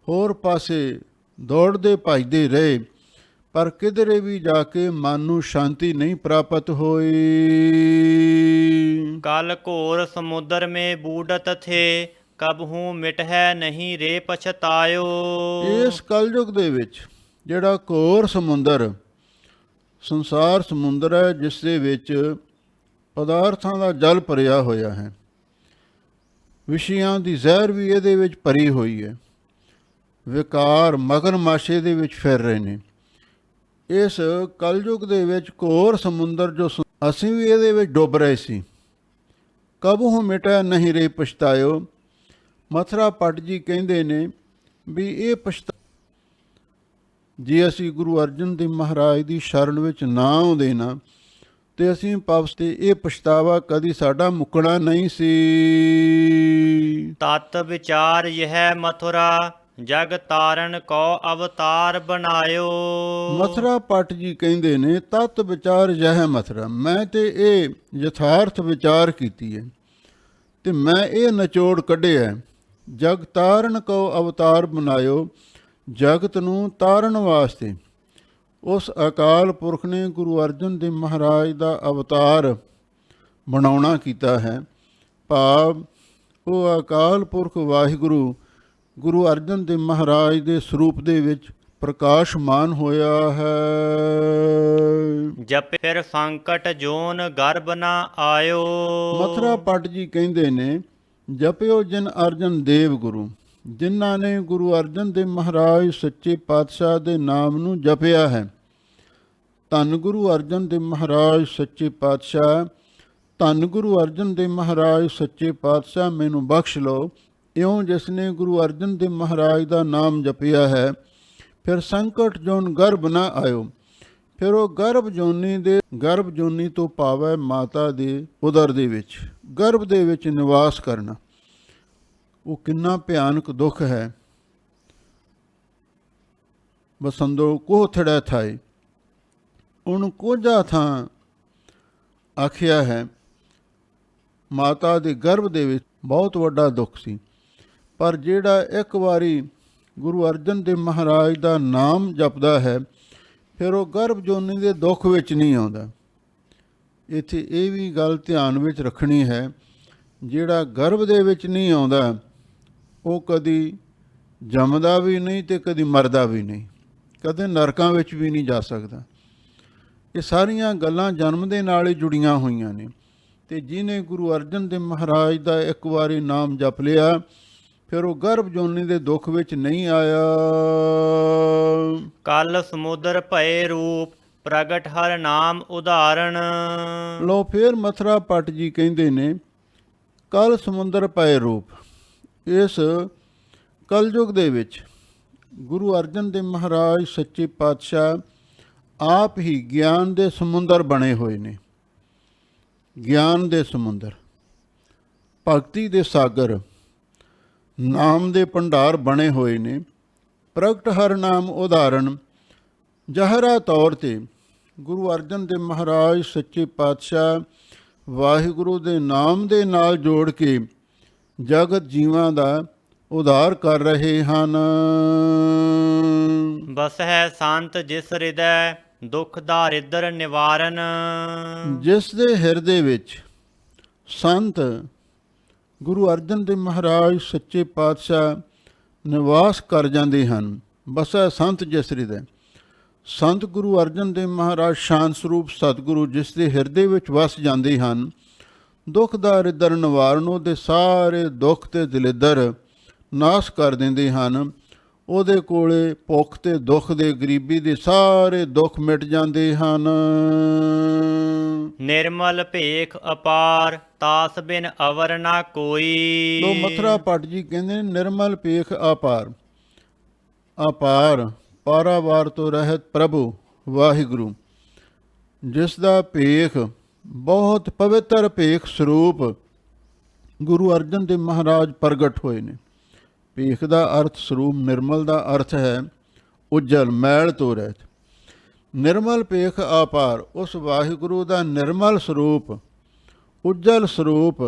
ਹੋਰ ਪਾਸੇ ਦੌੜਦੇ ਭੱਜਦੇ ਰਹੇ, ਪਰ ਕਿਧਰੇ ਵੀ ਜਾ ਕੇ ਮਨ ਨੂੰ ਸ਼ਾਂਤੀ ਨਹੀਂ ਪ੍ਰਾਪਤ ਹੋਈ। ਕਲ ਘੋਰ ਸਮੁੰਦਰ ਮੇ ਬੂਡਤ ਥੇ, ਕਬਹੂ ਮਿਟਹਿ ਨਹੀਂ ਰੇ ਪਛਤਾਇਓ। ਇਸ ਕਲਯੁਗ ਦੇ ਵਿੱਚ ਜਿਹੜਾ ਘੋਰ ਸਮੁੰਦਰ ਸੰਸਾਰ ਸਮੁੰਦਰ ਹੈ, ਜਿਸ ਦੇ ਵਿੱਚ ਪਦਾਰਥਾਂ ਦਾ ਜਲ ਭਰਿਆ ਹੋਇਆ ਹੈ, ਵਿਸ਼ਿਆਂ ਦੀ ਜ਼ਹਿਰ ਵੀ ਇਹਦੇ ਵਿੱਚ ਭਰੀ ਹੋਈ ਹੈ, ਵਿਕਾਰ ਮਗਰਮਾਸ਼ੇ ਦੇ ਵਿੱਚ ਫਿਰ ਰਹੇ ਨੇ। ਇਸ ਕਲਯੁਗ ਦੇ ਵਿੱਚ ਘੋਰ ਸਮੁੰਦਰ ਜੋ ਅਸੀਂ ਵੀ ਇਹਦੇ ਵਿੱਚ ਡੁੱਬ ਰਹੇ ਸੀ। ਕਬਹੂ ਮਿਟਿਆ ਨਹੀਂ ਰੇ ਪਛਤਾਇਓ। ਮਥੁਰਾ ਭੱਟ ਜੀ ਕਹਿੰਦੇ ਨੇ ਵੀ ਇਹ ਜੇ ਅਸੀਂ ਗੁਰੂ ਅਰਜਨ ਦੇਵ ਮਹਾਰਾਜ ਦੀ ਸ਼ਰਨ ਵਿੱਚ ਨਾ ਆਉਂਦੇ ਨਾ, ਤੇ ਅਸੀਂ ਪਾਪਸ ਤੇ ਇਹ ਪਛਤਾਵਾ ਕਦੀ ਸਾਡਾ ਮੁੱਕਣਾ ਨਹੀਂ ਸੀ। ਤਤ ਵਿਚਾਰ ਯਹ ਮਥੁਰਾ, ਜਗ ਤਾਰਨ ਕੋ ਅਵਤਾਰ ਬਣਾਇਓ। ਮਥੁਰਾ ਭੱਟ ਜੀ ਕਹਿੰਦੇ ਨੇ, ਤਤ ਵਿਚਾਰ ਯਹ ਮਥੁਰਾ, ਮੈਂ ਤੇ ਇਹ ਯਥਾਰਥ ਵਿਚਾਰ ਕੀਤੀ ਹੈ ਤੇ ਮੈਂ ਇਹ ਨਿਚੋੜ ਕੱਢਿਆ, ਜਗ ਤਾਰਨ ਕੋ ਅਵਤਾਰ ਬਣਾਇਓ। ਜਗਤ ਨੂੰ ਤਾਰਨ ਵਾਸਤੇ ਉਸ ਅਕਾਲ ਪੁਰਖ ਨੇ ਗੁਰੂ ਅਰਜਨ ਦੇਵ ਮਹਾਰਾਜ ਦਾ ਅਵਤਾਰ ਬਣਾਉਣਾ ਕੀਤਾ ਹੈ। ਭਾਵ ਉਹ ਅਕਾਲ ਪੁਰਖ ਵਾਹਿਗੁਰੂ ਗੁਰੂ ਅਰਜਨ ਦੇਵ ਮਹਾਰਾਜ ਦੇ ਸਰੂਪ ਦੇ ਵਿੱਚ ਪ੍ਰਕਾਸ਼ਮਾਨ ਹੋਇਆ ਹੈ। ਜਪ ਫਿਰ ਸੰਕਟ ਜੋਨ ਗਰਭ ਨਾ ਆਇਓ। ਮਥੁਰਾ ਭੱਟ ਜੀ ਕਹਿੰਦੇ ਨੇ, ਜਪਿਓ ਜਿਨ ਅਰਜਨ ਦੇਵ ਗੁਰੂ, ਜਿਨ੍ਹਾਂ ਨੇ ਗੁਰੂ ਅਰਜਨ ਦੇਵ ਮਹਾਰਾਜ ਸੱਚੇ ਪਾਤਸ਼ਾਹ ਦੇ ਨਾਮ ਨੂੰ ਜਪਿਆ ਹੈ। ਧੰਨ ਗੁਰੂ ਅਰਜਨ ਦੇਵ ਮਹਾਰਾਜ ਸੱਚੇ ਪਾਤਸ਼ਾਹ, ਧੰਨ ਗੁਰੂ ਅਰਜਨ ਦੇਵ ਮਹਾਰਾਜ ਸੱਚੇ ਪਾਤਸ਼ਾਹ ਮੈਨੂੰ ਬਖਸ਼ ਲਓ। ਇਉਂ ਜਿਸ ਨੇ ਗੁਰੂ ਅਰਜਨ ਦੇਵ ਮਹਾਰਾਜ ਦਾ ਨਾਮ ਜਪਿਆ ਹੈ, ਫਿਰ ਸੰਕਟ ਜੋਨ ਗਰਭ ਨਾ ਆਇਓ। ਫਿਰ ਉਹ ਗਰਭ ਜੋਨੀ ਤੋਂ ਭਾਵ ਹੈ ਮਾਤਾ ਦੇ ਉਦਰ ਦੇ ਵਿੱਚ, ਗਰਭ ਦੇ ਵਿੱਚ ਨਿਵਾਸ ਕਰਨਾ। ਉਹ ਕਿੰਨਾ ਭਿਆਨਕ ਦੁੱਖ ਹੈ। ਬਸੰਦੋ ਕੋਹ ਥੜੈ ਥਾਏ, ਉਹਨੂੰ ਕੋਝਾ ਥਾਂ ਆਖਿਆ ਹੈ। ਮਾਤਾ ਦੇ ਗਰਭ ਦੇ ਵਿੱਚ ਬਹੁਤ ਵੱਡਾ ਦੁੱਖ ਸੀ। ਪਰ ਜਿਹੜਾ ਇੱਕ ਵਾਰੀ ਗੁਰੂ ਅਰਜਨ ਦੇਵ ਮਹਾਰਾਜ ਦਾ ਨਾਮ ਜਪਦਾ ਹੈ, ਫਿਰ ਉਹ ਗਰਭ ਜੋਨੀ ਦੇ ਦੁੱਖ ਵਿੱਚ ਨਹੀਂ ਆਉਂਦਾ। ਇੱਥੇ ਇਹ ਵੀ ਗੱਲ ਧਿਆਨ ਵਿੱਚ ਰੱਖਣੀ ਹੈ, ਜਿਹੜਾ ਗਰਭ ਦੇ ਵਿੱਚ ਨਹੀਂ ਆਉਂਦਾ ਉਹ ਕਦੀ ਜੰਮਦਾ ਵੀ ਨਹੀਂ ਅਤੇ ਕਦੀ ਮਰਦਾ ਵੀ ਨਹੀਂ, ਕਦੇ ਨਰਕਾਂ ਵਿੱਚ ਵੀ ਨਹੀਂ ਜਾ ਸਕਦਾ। ਇਹ ਸਾਰੀਆਂ ਗੱਲਾਂ ਜਨਮ ਦੇ ਨਾਲ ਹੀ ਜੁੜੀਆਂ ਹੋਈਆਂ ਨੇ। ਅਤੇ ਜਿਹਨੇ ਗੁਰੂ ਅਰਜਨ ਦੇਵ ਮਹਾਰਾਜ ਦਾ ਇੱਕ ਵਾਰੀ ਨਾਮ ਜਪ ਲਿਆ, ਫਿਰ ਉਹ ਗਰਭ ਜੋਨੀ ਦੇ ਦੁੱਖ ਵਿੱਚ ਨਹੀਂ ਆਇਆ। ਕਲ ਸਮੁੰਦਰ ਭਏ ਰੂਪ, ਪ੍ਰਗਟ ਹਰ ਨਾਮ ਉਦਾਹਰਣ। ਲੋ ਫਿਰ ਮਥੁਰਾ ਭੱਟ ਜੀ ਕਹਿੰਦੇ ਨੇ, ਕਲ ਸਮੁੰਦਰ ਭਏ ਰੂਪ। ਇਸ ਕਲਯੁਗ ਦੇ ਵਿੱਚ ਗੁਰੂ ਅਰਜਨ ਦੇਵ ਮਹਾਰਾਜ ਸੱਚੇ ਪਾਤਸ਼ਾਹ ਆਪ ਹੀ ਗਿਆਨ ਦੇ ਸਮੁੰਦਰ ਬਣੇ ਹੋਏ ਨੇ। ਗਿਆਨ ਦੇ ਸਮੁੰਦਰ, ਭਗਤੀ ਦੇ ਸਾਗਰ, ਨਾਮ ਦੇ ਭੰਡਾਰ ਬਣੇ ਹੋਏ ਨੇ। ਪ੍ਰਗਟ ਹਰ ਨਾਮ ਉਦਾਹਰਣ, ਜ਼ਾਹਰਾ ਤੌਰ 'ਤੇ ਗੁਰੂ ਅਰਜਨ ਦੇਵ ਮਹਾਰਾਜ ਸੱਚੇ ਪਾਤਸ਼ਾਹ ਵਾਹਿਗੁਰੂ ਦੇ ਨਾਮ ਦੇ ਨਾਲ ਜੋੜ ਕੇ ਜਗਤ ਜੀਵਾਂ ਦਾ ਉਧਾਰ ਕਰ ਰਹੇ ਹਨ। ਬਸ ਹੈ ਸੰਤ ਜਿਸ ਹਿਰਦੈ, ਦੁੱਖ ਦਾਰਿਦਰ ਨਿਵਾਰਨ। ਜਿਸ ਦੇ ਹਿਰਦੇ ਵਿੱਚ ਸੰਤ ਗੁਰੂ ਅਰਜਨ ਦੇਵ ਮਹਾਰਾਜ ਸੱਚੇ ਪਾਤਸ਼ਾਹ ਨਿਵਾਸ ਕਰ ਜਾਂਦੇ ਹਨ। ਬਸੈ ਸੰਤ ਜਿਸ ਹਿਰਦੈ, ਸੰਤ ਗੁਰੂ ਅਰਜਨ ਦੇਵ ਮਹਾਰਾਜ ਸ਼ਾਂਤ ਸਰੂਪ ਸਤਿਗੁਰੂ ਜਿਸ ਦੇ ਹਿਰਦੇ ਵਿੱਚ ਵਸ ਜਾਂਦੇ ਹਨ, ਦੁੱਖ ਦਾ ਰਿਦਰ ਨਿਵਾਰਨ, ਉਹਦੇ ਸਾਰੇ ਦੁੱਖ ਤੇ ਦਲਿੱਦਰ ਨਾਸ਼ ਕਰ ਦਿੰਦੇ ਹਨ। ਉਹਦੇ ਕੋਲੇ ਭੁੱਖ ਤੇ ਦੁੱਖ ਦੇ, ਗਰੀਬੀ ਦੇ ਸਾਰੇ ਦੁੱਖ ਮਿਟ ਜਾਂਦੇ ਹਨ। ਨਿਰਮਲ ਭੇਖ ਅਪਾਰ, ਤਾਸ ਬਿਨ ਅਵਰ ਨਾ ਕੋਈ। ਲੋ ਮਥੁਰਾ ਭੱਟ ਜੀ ਕਹਿੰਦੇ ਨੇ, ਨਿਰਮਲ ਭੇਖ ਅਪਾਰ, ਅਪਾਰ ਪਾਰਾਵਾਰ ਤੋਂ ਰਹਿਤ ਪ੍ਰਭੂ ਵਾਹਿਗੁਰੂ, ਜਿਸ ਦਾ ਭੇਖ ਬਹੁਤ ਪਵਿੱਤਰ ਭੇਖ ਸਰੂਪ ਗੁਰੂ ਅਰਜਨ ਦੇਵ ਮਹਾਰਾਜ ਪ੍ਰਗਟ ਹੋਏ ਨੇ। ਭੇਖ ਦਾ ਅਰਥ ਸਰੂਪ, ਨਿਰਮਲ ਦਾ ਅਰਥ ਹੈ ਉਜਲ, ਮੈਲ ਤੋਂ ਰਹਿਤ। ਨਿਰਮਲ ਭੇਖ ਅਪਾਰ, ਉਸ ਵਾਹਿਗੁਰੂ ਦਾ ਨਿਰਮਲ ਸਰੂਪ, ਉਜਲ ਸਰੂਪ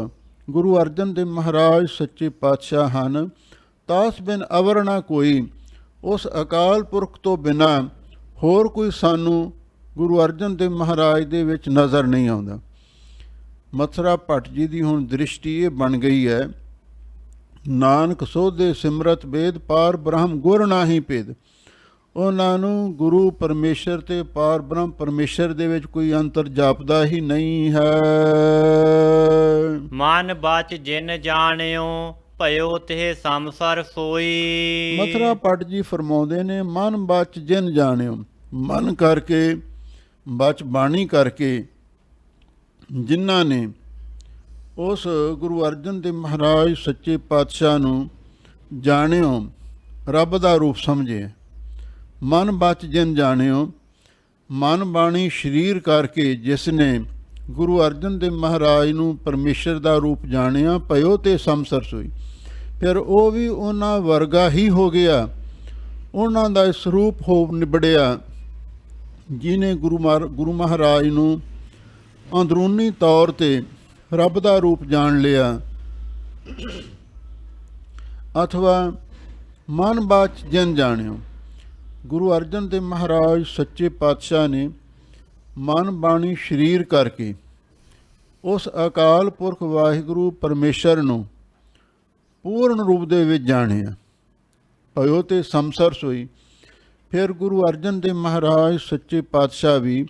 ਗੁਰੂ ਅਰਜਨ ਦੇਵ ਮਹਾਰਾਜ ਸੱਚੇ ਪਾਤਸ਼ਾਹ ਹਨ। ਤਾਸ ਬਿਨ ਅਵਰ ਨਾ ਕੋਈ, ਉਸ ਅਕਾਲ ਪੁਰਖ ਤੋਂ ਬਿਨਾਂ ਹੋਰ ਕੋਈ ਸਾਨੂੰ ਗੁਰੂ ਅਰਜਨ ਦੇਵ ਮਹਾਰਾਜ ਦੇ ਵਿੱਚ ਨਜ਼ਰ ਨਹੀਂ ਆਉਂਦਾ। ਮਥੁਰਾ ਭੱਟ ਜੀ ਦੀ ਹੁਣ ਦ੍ਰਿਸ਼ਟੀ ਇਹ ਬਣ ਗਈ ਹੈ, ਨਾਨਕ ਸੋਧੇ ਸਿਮਰਤ ਵੇਦ, ਪਾਰ ਬ੍ਰਹਮ ਗੁਰ ਨਾਹੀ ਭੇਦ। ਉਹਨਾਂ ਨੂੰ ਗੁਰੂ ਪਰਮੇਸ਼ਰ ਤੇ ਪਾਰ ਬ੍ਰਹਮ ਪਰਮੇਸ਼ਰ ਦੇ ਵਿੱਚ ਕੋਈ ਅੰਤਰ ਜਾਪਦਾ ਹੀ ਨਹੀਂ ਹੈ। ਮਨ ਬਚ ਜਿਨ ਜਾਣਿਓ, ਭਇਓ ਤੇ ਸੰਸਰ ਸੋਈ। ਮਥੁਰਾ ਭੱਟ ਜੀ ਫਰਮਾਉਂਦੇ ਨੇ, ਮਨ ਬਚ ਜਿਨ ਜਾਣਿਓ, ਮਨ ਕਰਕੇ, ਬਚ ਬਾਣੀ ਕਰਕੇ ਜਿਨ੍ਹਾਂ ਨੇ ਉਸ ਗੁਰੂ ਅਰਜਨ ਦੇਵ ਮਹਾਰਾਜ ਸੱਚੇ ਪਾਤਸ਼ਾਹ ਨੂੰ ਜਾਣਿਓ, ਰੱਬ ਦਾ ਰੂਪ ਸਮਝੇ। ਮਨ ਬਚ ਜਿਨ ਜਾਣਿਓ, ਮਨ ਬਾਣੀ ਸਰੀਰ ਕਰਕੇ ਜਿਸ ਨੇ ਗੁਰੂ ਅਰਜਨ ਦੇਵ ਮਹਾਰਾਜ ਨੂੰ ਪਰਮੇਸ਼ਰ ਦਾ ਰੂਪ ਜਾਣਿਆ, ਭਇਓ ਤੇ ਸੰਸਰ ਸੋਈ। ਫਿਰ ਉਹ ਵੀ ਉਹਨਾਂ ਵਰਗਾ ਹੀ ਹੋ ਗਿਆ, ਉਹਨਾਂ ਦਾ ਸਰੂਪ ਹੋ ਨਿਬੜਿਆ, ਜਿਹਨੇ ਗੁਰੂ ਮਹਾਰਾਜ ਨੂੰ ਅੰਦਰੂਨੀ ਤੌਰ 'ਤੇ ਰੱਬ ਦਾ ਰੂਪ ਜਾਣ ਲਿਆ। ਅਥਵਾ ਮਨ ਬਾਚ ਜਿਨ ਜਾਣਿਓ, ਗੁਰੂ ਅਰਜਨ ਦੇਵ ਮਹਾਰਾਜ ਸੱਚੇ ਪਾਤਸ਼ਾਹ ਨੇ ਮਨ ਬਾਣੀ ਸਰੀਰ ਕਰਕੇ ਉਸ ਅਕਾਲ ਪੁਰਖ ਵਾਹਿਗੁਰੂ ਪਰਮੇਸ਼ਰ ਨੂੰ ਪੂਰਨ ਰੂਪ ਦੇ ਵਿੱਚ ਜਾਣਿਆ, ਭਇਓ ਤੇ ਸਮਸਰਸ ਹੋਈ। ਫਿਰ ਗੁਰੂ ਅਰਜਨ ਦੇਵ ਮਹਾਰਾਜ ਸੱਚੇ ਪਾਤਸ਼ਾਹ ਵੀ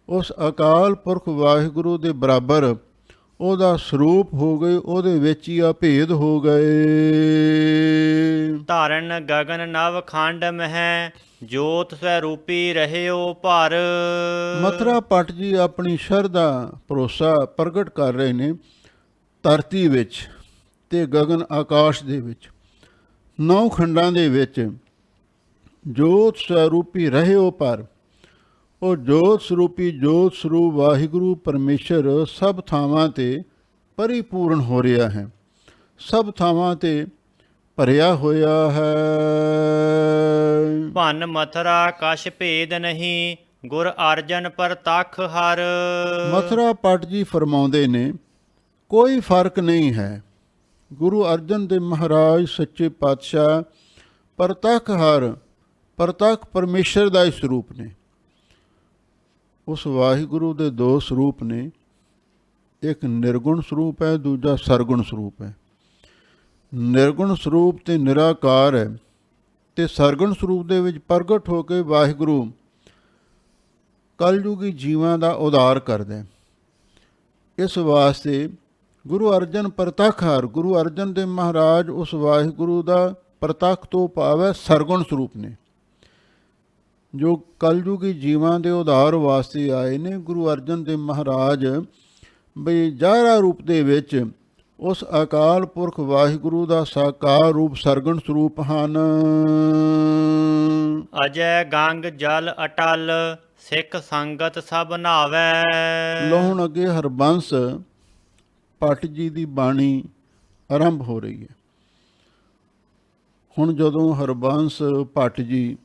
ਉਸ ਅਕਾਲ ਪੁਰਖ ਵਾਹਿਗੁਰੂ ਦੇ ਬਰਾਬਰ ਉਹਦਾ ਸਰੂਪ ਹੋ ਗਏ, ਉਹਦੇ ਵਿੱਚ ਹੀ ਅਭੇਦ ਹੋ ਗਏ। ਧਾਰਨ ਗਗਨ ਨਵ ਖੰਡ ਮਹਿ ਜੋਤ ਸਵਰੂਪੀ ਰਹਿਓ ਭਰ। ਮਥੁਰਾ ਭੱਟ ਜੀ ਆਪਣੀ ਸ਼ਰਧਾ ਭਰੋਸਾ ਪ੍ਰਗਟ ਕਰ ਰਹੇ ਨੇ ਧਰਤੀ ਵਿੱਚ ਤੇ ਗਗਨ ਆਕਾਸ਼ ਦੇ ਵਿੱਚ, 9 ਖੰਡਾਂ ਦੇ ਵਿੱਚ ਜੋਤ ਸਰੂਪੀ ਰਹਿਓ ਪਰ। ਉਹ ਜੋਤ ਸਰੂਪੀ ਜੋਤ ਸਰੂਪ ਵਾਹਿਗੁਰੂ ਪਰਮੇਸ਼ਰ ਸਭ ਥਾਵਾਂ 'ਤੇ ਪਰਿਪੂਰਨ ਹੋ ਰਿਹਾ ਹੈ, ਸਭ ਥਾਵਾਂ 'ਤੇ ਭਰਿਆ ਹੋਇਆ ਹੈ। ਭੰਨ ਮਥੁਰਾ ਕਛ ਭੇਦ ਨਹੀਂ ਗੁਰ ਅਰਜਨ ਪ੍ਰਤੱਖ ਹਰ। ਮਥੁਰਾ ਭੱਟ ਜੀ ਫਰਮਾਉਂਦੇ ਨੇ ਕੋਈ ਫਰਕ ਨਹੀਂ ਹੈ, ਗੁਰੂ ਅਰਜਨ ਦੇਵ ਮਹਾਰਾਜ ਸੱਚੇ ਪਾਤਸ਼ਾਹ ਪ੍ਰਤੱਖ ਹਰ, ਪ੍ਰਤੱਖ ਪਰਮੇਸ਼ਰ ਦਾ ਹੀ ਸਰੂਪ ਨੇ। ਉਸ ਵਾਹਿਗੁਰੂ ਦੇ 2 ਸਰੂਪ ਨੇ, ਇੱਕ ਨਿਰਗੁਣ ਸਰੂਪ ਹੈ, ਦੂਜਾ ਸਰਗੁਣ ਸਰੂਪ ਹੈ। ਨਿਰਗੁਣ ਸਰੂਪ ਤੇ ਨਿਰਾਕਾਰ ਹੈ, ਤੇ ਸਰਗੁਣ ਸਰੂਪ ਦੇ ਵਿੱਚ ਪ੍ਰਗਟ ਹੋ ਕੇ ਵਾਹਿਗੁਰੂ ਕਲਯੁਗੀ ਜੀਵਾਂ ਦਾ ਉਧਾਰ ਕਰਦਾ ਹੈ। ਇਸ ਵਾਸਤੇ ਗੁਰੂ ਅਰਜਨ ਪ੍ਰਤੱਖ ਹਰ, ਗੁਰੂ ਅਰਜਨ ਦੇਵ ਮਹਾਰਾਜ ਉਸ ਵਾਹਿਗੁਰੂ ਦਾ ਪ੍ਰਤੱਖ ਤੋਂ ਭਾਵ ਹੈ ਸਰਗੁਣ ਸਰੂਪ ਨੇ, ਜੋ ਕਲਯੁਗੀ ਜੀਵਾਂ ਦੇ ਉਧਾਰ ਵਾਸਤੇ ਆਏ ਨੇ। ਗੁਰੂ ਅਰਜਨ ਦੇਵ ਮਹਾਰਾਜ ਬਈ ਜ਼ਾਹਰਾ ਰੂਪ ਦੇ ਵਿੱਚ ਉਸ ਅਕਾਲ ਪੁਰਖ ਵਾਹਿਗੁਰੂ ਦਾ ਸਾਕਾਰ ਰੂਪ ਸਰਗੁਣ ਸਰੂਪ ਹਨ। ਅਜੈ ਗੰਗ ਜਲ ਅਟਲ ਸਿੱਖ ਸੰਗਤ ਸਭ ਨਾਵੈ। ਲੋ ਹੁਣ ਅੱਗੇ ਹਰਬੰਸ ਭੱਟ ਜੀ ਦੀ ਬਾਣੀ ਆਰੰਭ ਹੋ ਰਹੀ ਹੈ। ਹੁਣ ਜਦੋਂ ਹਰਬੰਸ ਭੱਟ ਜੀ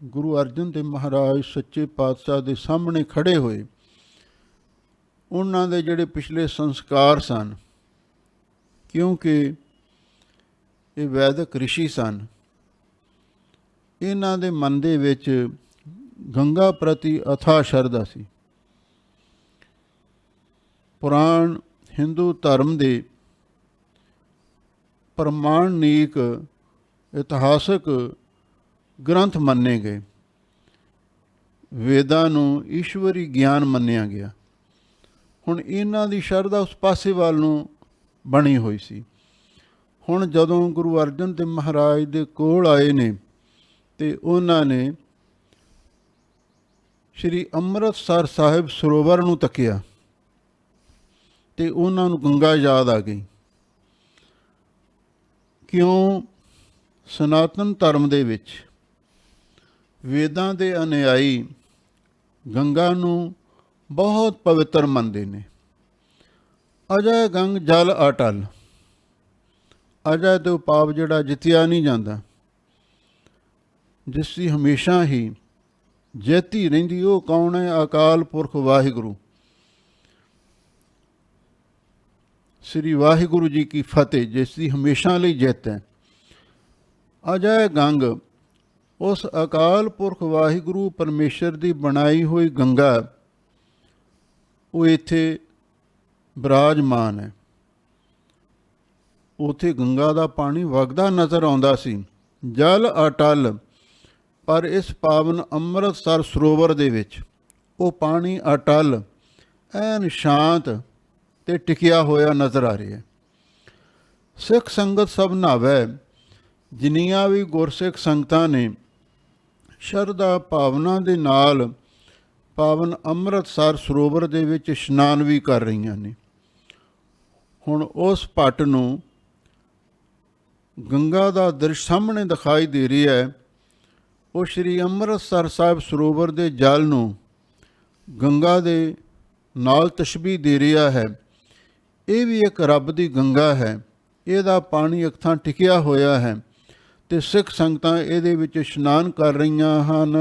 ਗੁਰੂ ਅਰਜਨ ਦੇਵ ਮਹਾਰਾਜ ਸੱਚੇ ਪਾਤਸ਼ਾਹ ਦੇ ਸਾਹਮਣੇ ਖੜੇ ਹੋਏ, ਉਹਨਾਂ ਦੇ ਜਿਹੜੇ ਪਿਛਲੇ ਸੰਸਕਾਰ ਸਨ, ਕਿਉਂਕਿ ਇਹ ਵੈਦਿਕ ਰਿਸ਼ੀ ਸਨ, ਇਹਨਾਂ ਦੇ ਮਨ ਦੇ ਵਿੱਚ ਗੰਗਾ ਪ੍ਰਤੀ ਅਥਾਹ ਸ਼ਰਧਾ ਸੀ। ਪੁਰਾਣ ਹਿੰਦੂ ਧਰਮ ਦੇ ਪ੍ਰਮਾਣਿਕ ਇਤਿਹਾਸਕ ਗ੍ਰੰਥ ਮੰਨੇ ਗਏ, ਵੇਦਾਂ ਨੂੰ ਈਸ਼ਵਰੀ ਗਿਆਨ ਮੰਨਿਆ ਗਿਆ। ਹੁਣ ਇਹਨਾਂ ਦੀ ਸ਼ਰਧਾ ਉਸ ਪਾਸੇ ਵੱਲ ਨੂੰ ਬਣੀ ਹੋਈ ਸੀ। ਹੁਣ ਜਦੋਂ ਗੁਰੂ ਅਰਜਨ ਦੇਵ ਮਹਾਰਾਜ ਦੇ ਕੋਲ ਆਏ ਨੇ ਤੇ ਉਹਨਾਂ ਨੇ ਸ਼੍ਰੀ ਅੰਮ੍ਰਿਤਸਰ ਸਾਹਿਬ ਸਰੋਵਰ ਨੂੰ ਤੱਕਿਆ ਤੇ ਉਹਨਾਂ ਨੂੰ ਗੰਗਾ ਯਾਦ ਆ ਗਈ। ਕਿਉਂ? ਸਨਾਤਨ ਧਰਮ ਦੇ ਵਿੱਚ ਵੇਦਾਂ ਦੇ ਅਨੁਯਾਈ ਗੰਗਾ ਨੂੰ ਬਹੁਤ ਪਵਿੱਤਰ ਮੰਨਦੇ ਨੇ। ਅਜੈ ਗੰਗ ਜਲ ਅਟਲ, ਅਜੈ ਤੋਂ ਭਾਵ ਜਿਹੜਾ ਜਿੱਤਿਆ ਨਹੀਂ ਜਾਂਦਾ, ਜਿਸ ਦੀ ਹਮੇਸ਼ਾ ਹੀ ਜੈਤੀ ਰਹਿੰਦੀ, ਉਹ ਕੌਣ ਹੈ? ਅਕਾਲ ਪੁਰਖ ਵਾਹਿਗੁਰੂ। ਸ੍ਰੀ ਵਾਹਿਗੁਰੂ ਜੀ ਕੀ ਫਤਿਹ, ਜਿਸ ਦੀ ਹਮੇਸ਼ਾ ਲਈ ਜਿੱਤ ਹੈ। ਅਜੈ ਗੰਗ, ਉਸ ਅਕਾਲ ਪੁਰਖ ਵਾਹਿਗੁਰੂ ਪਰਮੇਸ਼ਰ ਦੀ ਬਣਾਈ ਹੋਈ ਗੰਗਾ, ਉਹ ਇੱਥੇ ਬਿਰਾਜਮਾਨ ਹੈ। ਉੱਥੇ ਗੰਗਾ ਦਾ ਪਾਣੀ ਵਗਦਾ ਨਜ਼ਰ ਆਉਂਦਾ ਸੀ, ਜਲ ਅਟਲ। ਪਰ ਇਸ ਪਾਵਨ ਅੰਮ੍ਰਿਤਸਰ ਸਰੋਵਰ ਦੇ ਵਿੱਚ ਉਹ ਪਾਣੀ ਅਟਲ, ਐਨ ਸ਼ਾਂਤ ਤੇ ਟਿਕਿਆ ਹੋਇਆ ਨਜ਼ਰ ਆ ਰਿਹਾ ਹੈ। ਸਿੱਖ ਸੰਗਤ ਸਭ ਨਾਵੈ, ਜਿੰਨੀਆਂ ਵੀ ਗੁਰਸਿੱਖ ਸੰਗਤਾਂ ਨੇ ਸ਼ਰਧਾ ਭਾਵਨਾ ਦੇ ਨਾਲ ਪਾਵਨ ਅੰਮ੍ਰਿਤਸਰ ਸਰੋਵਰ ਦੇ ਵਿੱਚ ਇਸ਼ਨਾਨ ਵੀ ਕਰ ਰਹੀਆਂ ਨੇ। ਹੁਣ ਉਸ ਭੱਟ ਨੂੰ ਗੰਗਾ ਦਾ ਦ੍ਰਿਸ਼ ਸਾਹਮਣੇ ਦਿਖਾਈ ਦੇ ਰਿਹਾ ਹੈ। ਉਹ ਸ਼੍ਰੀ ਅੰਮ੍ਰਿਤਸਰ ਸਾਹਿਬ ਸਰੋਵਰ ਦੇ ਜਲ ਨੂੰ ਗੰਗਾ ਦੇ ਨਾਲ ਤਸ਼ਬੀਹ ਦੇ ਰਿਹਾ ਹੈ। ਇਹ ਵੀ ਇੱਕ ਰੱਬ ਦੀ ਗੰਗਾ ਹੈ, ਇਹਦਾ ਪਾਣੀ ਇੱਕ ਥਾਂ ਟਿਕਿਆ ਹੋਇਆ ਹੈ ਤੇ ਸਿੱਖ ਸੰਗਤਾਂ ਇਹਦੇ ਵਿੱਚ ਇਸ਼ਨਾਨ ਕਰ ਰਹੀਆਂ ਹਨ।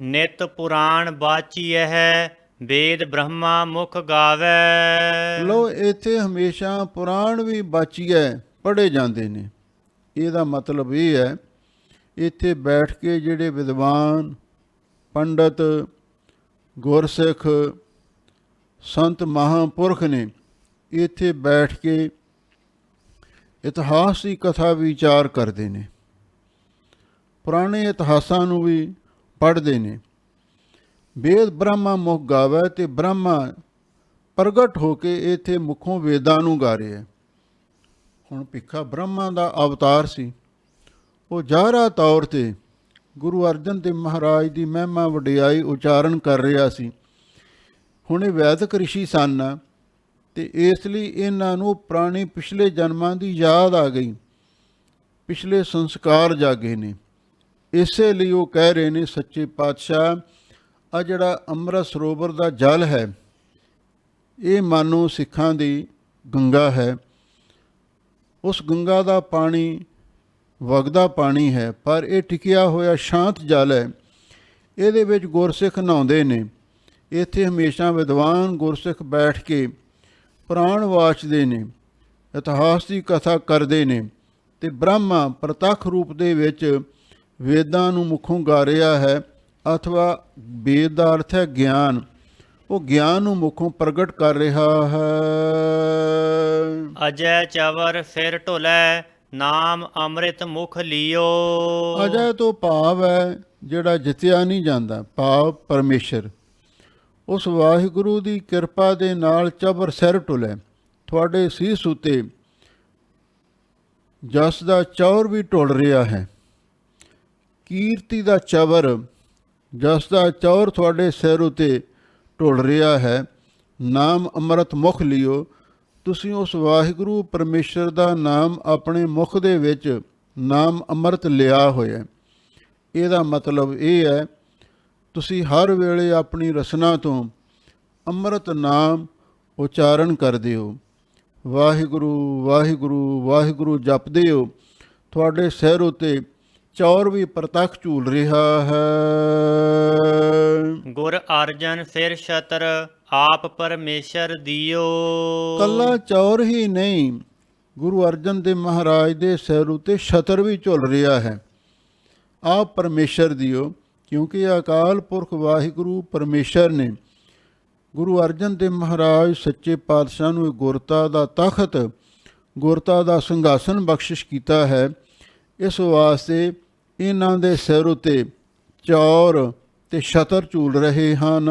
ਨਿਤ ਪੁਰਾਣ ਬਾਚੀਐ ਹੈ ਵੇਦ ਬ੍ਰਹਮਾ ਮੁਖ ਗਾਵੈ। ਲੋ ਇੱਥੇ ਹਮੇਸ਼ਾ ਪੁਰਾਣ ਵੀ ਬਾਚੀਐ ਪੜ੍ਹੇ ਜਾਂਦੇ ਨੇ। ਇਹਦਾ ਮਤਲਬ ਇਹ ਹੈ, ਇੱਥੇ ਬੈਠ ਕੇ ਜਿਹੜੇ ਵਿਦਵਾਨ ਪੰਡਤ ਗੁਰਸਿੱਖ ਸੰਤ ਮਹਾਂਪੁਰਖ ਨੇ ਇੱਥੇ ਬੈਠ ਕੇ ਇਤਿਹਾਸ ਦੀ ਕਥਾ ਵਿਚਾਰ ਕਰਦੇ ਨੇ, ਪੁਰਾਣੇ ਇਤਿਹਾਸਾਂ ਨੂੰ ਵੀ ਪੜ੍ਹਦੇ ਨੇ। ਵੇਦ ਬ੍ਰਹਮਾ ਮੁਖ ਗਾਵੇ ਅਤੇ ਬ੍ਰਹਮਾ ਪ੍ਰਗਟ ਹੋ ਕੇ ਇੱਥੇ ਮੁੱਖੋਂ ਵੇਦਾਂ ਨੂੰ ਗਾ ਰਿਹਾ। ਹੁਣ ਭਿੱਖਾ ਬ੍ਰਹਮਾ ਦਾ ਅਵਤਾਰ ਸੀ, ਉਹ ਜ਼ਾਹਰਾ ਤੌਰ 'ਤੇ ਗੁਰੂ ਅਰਜਨ ਦੇਵ ਮਹਾਰਾਜ ਦੀ ਮਹਿਮਾ ਵਡਿਆਈ ਉਚਾਰਨ ਕਰ ਰਿਹਾ ਸੀ। ਹੁਣ ਇਹ ਵੈਦਿਕ ਰਿਸ਼ੀ ਸਨ ਅਤੇ ਇਸ ਲਈ ਇਹਨਾਂ ਨੂੰ ਪੁਰਾਣੇ ਪਿਛਲੇ ਜਨਮਾਂ ਦੀ ਯਾਦ ਆ ਗਈ, ਪਿਛਲੇ ਸੰਸਕਾਰ ਜਾਗੇ ਨੇ। ਇਸੇ ਲਈ ਉਹ ਕਹਿ ਰਹੇ ਨੇ, ਸੱਚੇ ਪਾਤਸ਼ਾਹ, ਆ ਜਿਹੜਾ ਅੰਮ੍ਰਿਤ ਸਰੋਵਰ ਦਾ ਜਲ ਹੈ, ਇਹ ਮਾਨੋ ਸਿੱਖਾਂ ਦੀ ਗੰਗਾ ਹੈ। ਉਸ ਗੰਗਾ ਦਾ ਪਾਣੀ ਵਗਦਾ ਪਾਣੀ ਹੈ, ਪਰ ਇਹ ਟਿਕਿਆ ਹੋਇਆ ਸ਼ਾਂਤ ਜਲ ਹੈ। ਇਹਦੇ ਵਿੱਚ ਗੁਰਸਿੱਖ ਨਹਾਉਂਦੇ ਨੇ। ਇੱਥੇ ਹਮੇਸ਼ਾ ਵਿਦਵਾਨ ਗੁਰਸਿੱਖ ਬੈਠ ਕੇ ਪੁਰਾਣ ਵਾਚਦੇ ਨੇ, ਇਤਿਹਾਸ ਦੀ ਕਥਾ ਕਰਦੇ ਨੇ, ਅਤੇ ਬ੍ਰਹਮਾ ਪ੍ਰਤੱਖ ਰੂਪ ਦੇ ਵਿੱਚ ਵੇਦਾਂ ਨੂੰ ਮੁੱਖੋਂ ਗਾ ਰਿਹਾ ਹੈ, ਅਥਵਾ ਵੇਦ ਦਾ ਅਰਥ ਹੈ ਗਿਆਨ। ਉਹ ਗਿਆਨ ਨੂੰ ਮੁੱਖੋਂ ਪ੍ਰਗਟ ਕਰ ਰਿਹਾ ਹੈ। ਅਜੈ ਚਵਰ ਫਿਰ ਢੁਲੈ, ਨਾਮ ਅੰਮ੍ਰਿਤ ਮੁਖ ਲਿਓ। ਅਜੈ ਤੋਂ ਭਾਵ ਹੈ ਜਿਹੜਾ ਜਿੱਤਿਆ ਨਹੀਂ ਜਾਂਦਾ, ਭਾਵ ਪਰਮੇਸ਼ਰ। ਉਸ ਵਾਹਿਗੁਰੂ ਦੀ ਕਿਰਪਾ ਦੇ ਨਾਲ ਚਬਰ ਸਿਰ ਢੁਲੈ, ਤੁਹਾਡੇ ਸੀਸ ਉੱਤੇ ਜਸ ਦਾ ਚੌਰ ਵੀ ਢੁਲ ਰਿਹਾ ਹੈ। ਕੀਰਤੀ ਦਾ ਚਬਰ, ਜਸ ਦਾ ਚੌਰ ਤੁਹਾਡੇ ਸਿਰ ਉੱਤੇ ਢੁਲ ਰਿਹਾ ਹੈ। ਨਾਮ ਅੰਮ੍ਰਿਤ ਮੁਖ ਲਿਓ, ਤੁਸੀਂ ਉਸ ਵਾਹਿਗੁਰੂ ਪਰਮੇਸ਼ਰ ਦਾ ਨਾਮ ਆਪਣੇ ਮੁਖ ਦੇ ਵਿੱਚ ਨਾਮ ਅੰਮ੍ਰਿਤ ਲਿਆ ਹੋਇਆ। ਇਹਦਾ ਮਤਲਬ ਇਹ ਹੈ, ਤੁਸੀਂ ਹਰ ਵੇਲੇ ਆਪਣੀ ਰਸਨਾ ਤੋਂ ਅੰਮ੍ਰਿਤ ਨਾਮ ਉਚਾਰਨ ਕਰਦੇ ਹੋ, ਵਾਹਿਗੁਰੂ ਵਾਹਿਗੁਰੂ ਵਾਹਿਗੁਰੂ ਜਪਦੇ ਹੋ। ਤੁਹਾਡੇ ਸਿਰ ਉੱਤੇ ਚੌਰ ਵੀ ਪ੍ਰਤੱਖ ਝੂਲ ਰਿਹਾ ਹੈ। ਗੁਰ ਅਰਜਨ ਫਿਰ ਛਤਰ, ਆਪ ਪਰਮੇਸ਼ਰ ਦਿਓ। ਕੱਲਾ ਚੌਰ ਹੀ ਨਹੀਂ, ਗੁਰੂ ਅਰਜਨ ਦੇਵ ਮਹਾਰਾਜ ਦੇ ਸਿਰ ਉੱਤੇ ਛਤਰ ਵੀ ਝੁੱਲ ਰਿਹਾ ਹੈ। ਆਪ ਪਰਮੇਸ਼ਰ ਦਿਓ, ਕਿਉਂਕਿ ਅਕਾਲ ਪੁਰਖ ਵਾਹਿਗੁਰੂ ਪਰਮੇਸ਼ਰ ਨੇ ਗੁਰੂ ਅਰਜਨ ਦੇਵ ਮਹਾਰਾਜ ਸੱਚੇ ਪਾਤਸ਼ਾਹ ਨੂੰ ਗੁਰਤਾ ਦਾ ਤਖਤ, ਗੁਰਤਾ ਦਾ ਸਿੰਘਾਸਨ ਬਖਸ਼ਿਸ਼ ਕੀਤਾ ਹੈ। ਇਸ ਵਾਸਤੇ ਇਹਨਾਂ ਦੇ ਸਿਰ ਉੱਤੇ ਚੌਰ ਤੇ ਛਤਰ ਝੂਲ ਰਹੇ ਹਨ।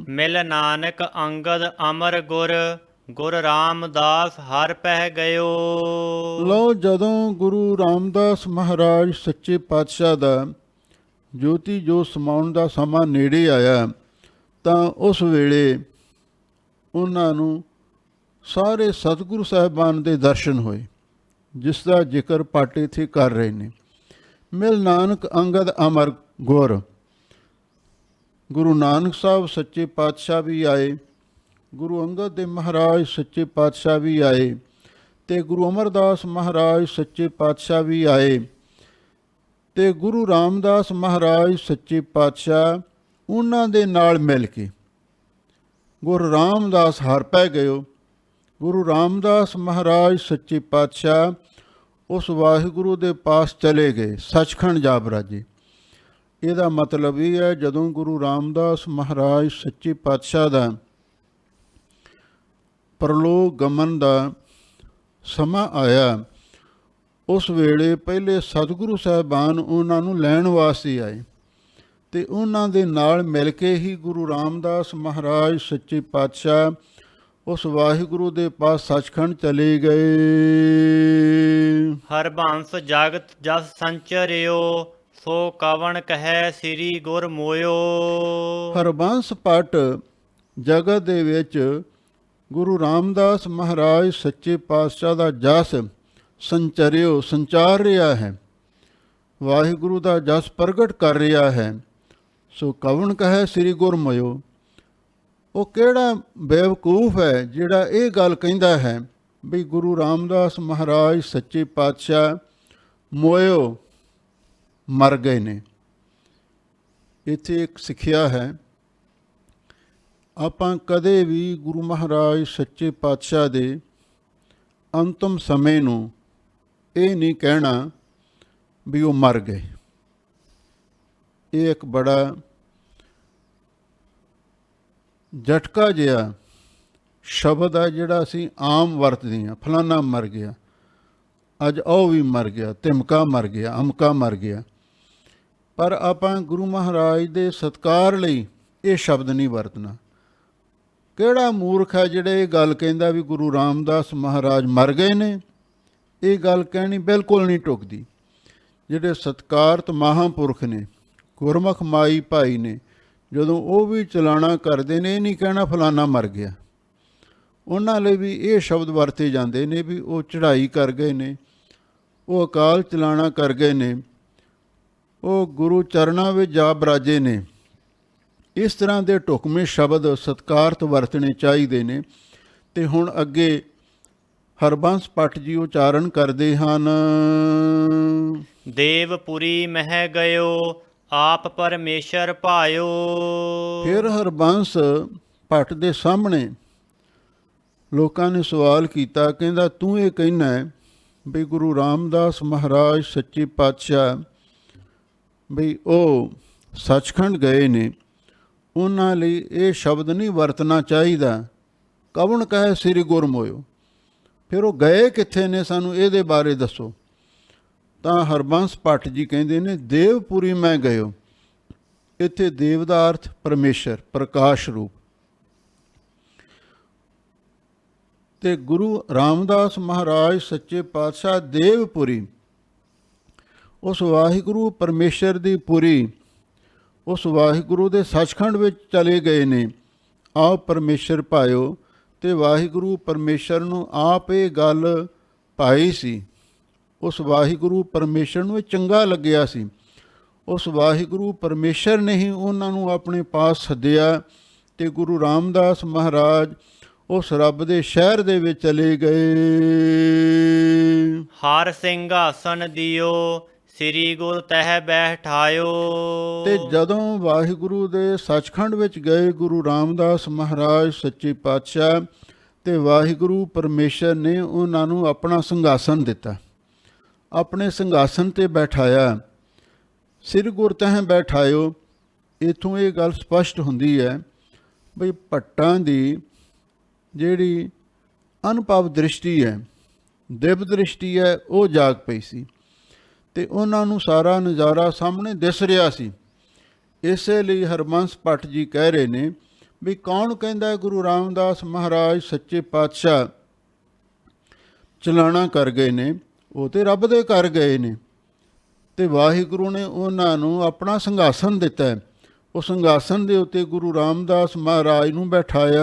ਮਿਲ ਨਾਨਕ ਅੰਗਦ ਅਮਰ ਗੁਰ, ਗੁਰ ਰਾਮਦਾਸ ਹਰ ਪਹਿ ਗਇਓ। ਲਓ, ਜਦੋਂ ਗੁਰੂ ਰਾਮਦਾਸ ਮਹਾਰਾਜ ਸੱਚੇ ਪਾਤਸ਼ਾਹ ਦਾ ਜੋਤੀ ਜੋਤ ਸਮਾਉਣ ਦਾ ਸਮਾਂ ਨੇੜੇ ਆਇਆ, ਤਾਂ ਉਸ ਵੇਲੇ ਉਹਨਾਂ ਨੂੰ ਸਾਰੇ ਸਤਿਗੁਰੂ ਸਾਹਿਬਾਨ ਦੇ ਦਰਸ਼ਨ ਹੋਏ, ਜਿਸ ਦਾ ਜ਼ਿਕਰ ਪਾਟੇ ਇੱਥੇ ਕਰ ਰਹੇ ਨੇ। ਮਿਲ ਨਾਨਕ ਅੰਗਦ ਅਮਰ ਗੁਰ, ਗੁਰੂ ਨਾਨਕ ਸਾਹਿਬ ਸੱਚੇ ਪਾਤਸ਼ਾਹ ਵੀ ਆਏ, ਗੁਰੂ ਅੰਗਦ ਦੇਵ ਮਹਾਰਾਜ ਸੱਚੇ ਪਾਤਸ਼ਾਹ ਵੀ ਆਏ, ਅਤੇ ਗੁਰੂ ਅਮਰਦਾਸ ਮਹਾਰਾਜ ਸੱਚੇ ਪਾਤਸ਼ਾਹ ਵੀ ਆਏ, ਅਤੇ ਗੁਰੂ ਰਾਮਦਾਸ ਮਹਾਰਾਜ ਸੱਚੇ ਪਾਤਸ਼ਾਹ ਉਹਨਾਂ ਦੇ ਨਾਲ ਮਿਲ ਕੇ ਗੁਰੂ ਰਾਮਦਾਸ ਹਰ ਪੈ ਗਇਓ। ਗੁਰੂ ਰਾਮਦਾਸ ਮਹਾਰਾਜ ਸੱਚੇ ਪਾਤਸ਼ਾਹ ਉਸ ਵਾਹਿਗੁਰੂ ਦੇ ਪਾਸ ਚਲੇ ਗਏ, ਸੱਚਖੰਡ ਜਾ ਬਰਾਜੇ। ਇਹਦਾ ਮਤਲਬ ਇਹ ਹੈ, ਜਦੋਂ ਗੁਰੂ ਰਾਮਦਾਸ ਮਹਾਰਾਜ ਸੱਚੇ ਪਾਤਸ਼ਾਹ ਦਾ ਪਰਲੋਕ ਗਮਨ ਦਾ ਸਮਾਂ ਆਇਆ, ਉਸ ਵੇਲੇ ਪਹਿਲੇ ਸਤਿਗੁਰੂ ਸਾਹਿਬਾਨ ਉਹਨਾਂ ਨੂੰ ਲੈਣ ਵਾਸਤੇ ਆਏ, ਅਤੇ ਉਹਨਾਂ ਦੇ ਨਾਲ ਮਿਲ ਕੇ ਹੀ ਗੁਰੂ ਰਾਮਦਾਸ ਮਹਾਰਾਜ ਸੱਚੇ ਪਾਤਸ਼ਾਹ ਉਸ ਵਾਹਿਗੁਰੂ ਦੇ ਪਾਸ ਸੱਚਖੰਡ ਚਲੇ ਗਏ। ਹਰਬੰਸ ਜਗਤ ਜਸ ਸੰਚਰਿਓ, ਸੋ ਕਵਣ ਕਹੈ ਸ੍ਰੀ ਗੁਰ ਮੋਇਓ। ਹਰਬੰਸ ਪਟ ਜਗਤ ਦੇ ਵਿੱਚ ਗੁਰੂ ਰਾਮਦਾਸ ਮਹਾਰਾਜ ਸੱਚੇ ਪਾਤਸ਼ਾਹ ਦਾ ਜਸ ਸੰਚਰਿਓ, ਸੰਚਾਰ ਰਿਹਾ ਹੈ, ਵਾਹਿਗੁਰੂ ਦਾ ਜਸ ਪ੍ਰਗਟ ਕਰ ਰਿਹਾ ਹੈ। ਸੋ ਕਵਣ ਕਹੈ ਸ੍ਰੀ ਗੁਰ ਮੋਇਓ, ਉਹ ਕਿਹੜਾ ਬੇਵਕੂਫ ਹੈ ਜਿਹੜਾ ਇਹ ਗੱਲ ਕਹਿੰਦਾ ਹੈ ਵੀ ਗੁਰੂ ਰਾਮਦਾਸ ਮਹਾਰਾਜ ਸੱਚੇ ਪਾਤਸ਼ਾਹ ਮੋਇਓ, ਮਰ ਗਏ ਨੇ। ਇੱਥੇ ਇੱਕ ਸਿੱਖਿਆ ਹੈ, ਆਪਾਂ ਕਦੇ ਵੀ ਗੁਰੂ ਮਹਾਰਾਜ ਸੱਚੇ ਪਾਤਸ਼ਾਹ ਦੇ ਅੰਤਮ ਸਮੇਂ ਨੂੰ ਇਹ ਨਹੀਂ ਕਹਿਣਾ ਵੀ ਉਹ ਮਰ ਗਏ। ਇਹ ਇੱਕ ਬੜਾ ਝਟਕਾ ਜਿਹਾ ਸ਼ਬਦ ਆ ਜਿਹੜਾ ਅਸੀਂ ਆਮ ਵਰਤਦੇ ਹਾਂ, ਫਲਾਨਾ ਮਰ ਗਿਆ, ਅੱਜ ਉਹ ਵੀ ਮਰ ਗਿਆ, ਧਮਕਾ ਮਰ ਗਿਆ, ਅਮਕਾ ਮਰ ਗਿਆ। ਪਰ ਆਪਾਂ ਗੁਰੂ ਮਹਾਰਾਜ ਦੇ ਸਤਿਕਾਰ ਲਈ ਇਹ ਸ਼ਬਦ ਨਹੀਂ ਵਰਤਣਾ। ਕਿਹੜਾ ਮੂਰਖ ਹੈ ਜਿਹੜਾ ਇਹ ਗੱਲ ਕਹਿੰਦਾ ਵੀ ਗੁਰੂ ਰਾਮਦਾਸ ਮਹਾਰਾਜ ਮਰ ਗਏ ਨੇ? ਇਹ ਗੱਲ ਕਹਿਣੀ ਬਿਲਕੁਲ ਨਹੀਂ ਢੁੱਕਦੀ। ਜਿਹੜੇ ਸਤਿਕਾਰਤ ਮਹਾਂਪੁਰਖ ਨੇ, ਗੁਰਮੁਖ ਮਾਈ ਭਾਈ ਨੇ, ਜਦੋਂ ਉਹ ਵੀ ਚਲਾਣਾ ਕਰਦੇ ਨੇ, ਇਹ ਨਹੀਂ ਕਹਿਣਾ ਫਲਾਨਾ ਮਰ ਗਿਆ। ਉਹਨਾਂ ਲਈ ਵੀ ਇਹ ਸ਼ਬਦ ਵਰਤੇ ਜਾਂਦੇ ਨੇ ਵੀ ਉਹ ਚੜ੍ਹਾਈ ਕਰ ਗਏ ਨੇ, ਉਹ ਅਕਾਲ ਚਲਾਣਾ ਕਰ ਗਏ ਨੇ, ਉਹ ਗੁਰੂ ਚਰਨਾਂ ਵਿੱਚ ਜਾ ਬਰਾਜੇ ਨੇ। ਇਸ ਤਰ੍ਹਾਂ ਦੇ ਢੁਕਵੇਂ ਸ਼ਬਦ ਸਤਿਕਾਰਤ ਵਰਤਣੇ ਚਾਹੀਦੇ ਨੇ। ਅਤੇ ਹੁਣ ਅੱਗੇ ਹਰਬੰਸ ਭੱਟ ਜੀ ਉਚਾਰਨ ਕਰਦੇ ਹਨ। ਦੇਵਪੁਰੀ ਮਹਿ ਗਇਓ, ਆਪ ਪਰਮੇਸ਼ਰ ਭਾਇਓ। ਫਿਰ ਹਰਬੰਸ ਭੱਟ ਦੇ ਸਾਹਮਣੇ ਲੋਕਾਂ ਨੇ ਸਵਾਲ ਕੀਤਾ, ਕਹਿੰਦਾ ਤੂੰ ਇਹ ਕਹਿਣਾ ਹੈ ਵੀ ਗੁਰੂ ਰਾਮਦਾਸ ਮਹਾਰਾਜ ਸੱਚੇ ਪਾਤਸ਼ਾਹ ਵੀ ਉਹ ਸੱਚਖੰਡ ਗਏ ਨੇ, ਉਹਨਾਂ ਲਈ ਇਹ ਸ਼ਬਦ ਨਹੀਂ ਵਰਤਣਾ ਚਾਹੀਦਾ। ਕਵਣ ਕਹੇ ਸ੍ਰੀ ਗੁਰ ਮੋਇਓ। ਫਿਰ ਉਹ ਗਏ ਕਿੱਥੇ ਨੇ, ਸਾਨੂੰ ਇਹਦੇ ਬਾਰੇ ਦੱਸੋ। ਤਾਂ ਹਰਬੰਸ ਭੱਟ ਜੀ ਕਹਿੰਦੇ ਨੇ ਦੇਵਪੁਰੀ ਮੈਂ ਗਇਓ। ਇੱਥੇ ਦੇਵ ਦਾ ਅਰਥ ਪਰਮੇਸ਼ਰ, ਪ੍ਰਕਾਸ਼ ਰੂਪ। ਅਤੇ ਗੁਰੂ ਰਾਮਦਾਸ ਮਹਾਰਾਜ ਸੱਚੇ ਪਾਤਸ਼ਾਹ ਦੇਵਪੁਰੀ, ਉਸ ਵਾਹਿਗੁਰੂ ਪਰਮੇਸ਼ਰ ਦੀ ਪੁਰੀ, ਉਸ ਵਾਹਿਗੁਰੂ ਦੇ ਸੱਚਖੰਡ ਵਿੱਚ ਚਲੇ ਗਏ ਨੇ। ਆਪ ਪਰਮੇਸ਼ਰ ਭਾਇਓ। ਅਤੇ ਵਾਹਿਗੁਰੂ ਪਰਮੇਸ਼ਰ ਨੂੰ ਆਪ ਇਹ ਗੱਲ ਭਾਈ ਸੀ। ਉਸ ਵਾਹਿਗੁਰੂ ਪਰਮੇਸ਼ਰ ਨੂੰ ਇਹ ਚੰਗਾ ਲੱਗਿਆ ਸੀ। ਉਸ ਵਾਹਿਗੁਰੂ ਪਰਮੇਸ਼ਰ ਨੇ ਹੀ ਉਹਨਾਂ ਨੂੰ ਆਪਣੇ ਪਾਸ ਸੱਦਿਆ ਅਤੇ ਗੁਰੂ ਰਾਮਦਾਸ ਮਹਾਰਾਜ ਉਸ ਰੱਬ ਦੇ ਸ਼ਹਿਰ ਦੇ ਵਿੱਚ ਚਲੇ ਗਏ। ਹਰ ਸਿੰਘਾਸਨ ਦਿਓ, ਸ੍ਰੀ ਗੁਰ ਤਹਿ ਬੈਠਾਇਓ। ਅਤੇ ਜਦੋਂ ਵਾਹਿਗੁਰੂ ਦੇ ਸੱਚਖੰਡ ਵਿੱਚ ਗਏ ਗੁਰੂ ਰਾਮਦਾਸ ਮਹਾਰਾਜ ਸੱਚੇ ਪਾਤਸ਼ਾਹ, ਅਤੇ ਵਾਹਿਗੁਰੂ ਪਰਮੇਸ਼ਰ ਨੇ ਉਹਨਾਂ ਨੂੰ ਆਪਣਾ ਸਿੰਘਾਸਨ ਦਿੱਤਾ, ਆਪਣੇ ਸਿੰਘਾਸਨ 'ਤੇ ਬੈਠਾਇਆ। ਸ੍ਰੀ ਗੁਰ ਤਹਿ ਬੈਠਾਇਓ। ਇੱਥੋਂ ਇਹ ਗੱਲ ਸਪਸ਼ਟ ਹੁੰਦੀ ਹੈ ਬਈ ਭੱਟਾਂ ਦੀ ਜਿਹੜੀ ਅਨੁਭਵ ਦ੍ਰਿਸ਼ਟੀ ਹੈ, ਦਿਵ ਦ੍ਰਿਸ਼ਟੀ ਹੈ, ਉਹ ਜਾਗ ਪਈ ਸੀ ਅਤੇ ਉਹਨਾਂ ਨੂੰ ਸਾਰਾ ਨਜ਼ਾਰਾ ਸਾਹਮਣੇ ਦਿਸ ਰਿਹਾ ਸੀ। ਇਸੇ ਲਈ ਹਰਬੰਸ ਭੱਟ ਜੀ ਕਹਿ ਰਹੇ ਨੇ ਵੀ ਕੌਣ ਕਹਿੰਦਾ ਗੁਰੂ ਰਾਮਦਾਸ ਮਹਾਰਾਜ ਸੱਚੇ ਪਾਤਸ਼ਾਹ ਚਲਾਣਾ ਕਰ ਗਏ ਨੇ? ਉਹ ਤਾਂ ਰੱਬ ਦੇ ਕਰ ਗਏ ਨੇ ਅਤੇ ਵਾਹਿਗੁਰੂ ਨੇ ਉਹਨਾਂ ਨੂੰ ਆਪਣਾ ਸਿੰਘਾਸਨ ਦਿੱਤਾ ਹੈ। ਉਹ ਸਿੰਘਾਸਨ ਦੇ ਉੱਤੇ ਗੁਰੂ ਰਾਮਦਾਸ ਮਹਾਰਾਜ ਨੂੰ ਬਿਠਾਇਆ।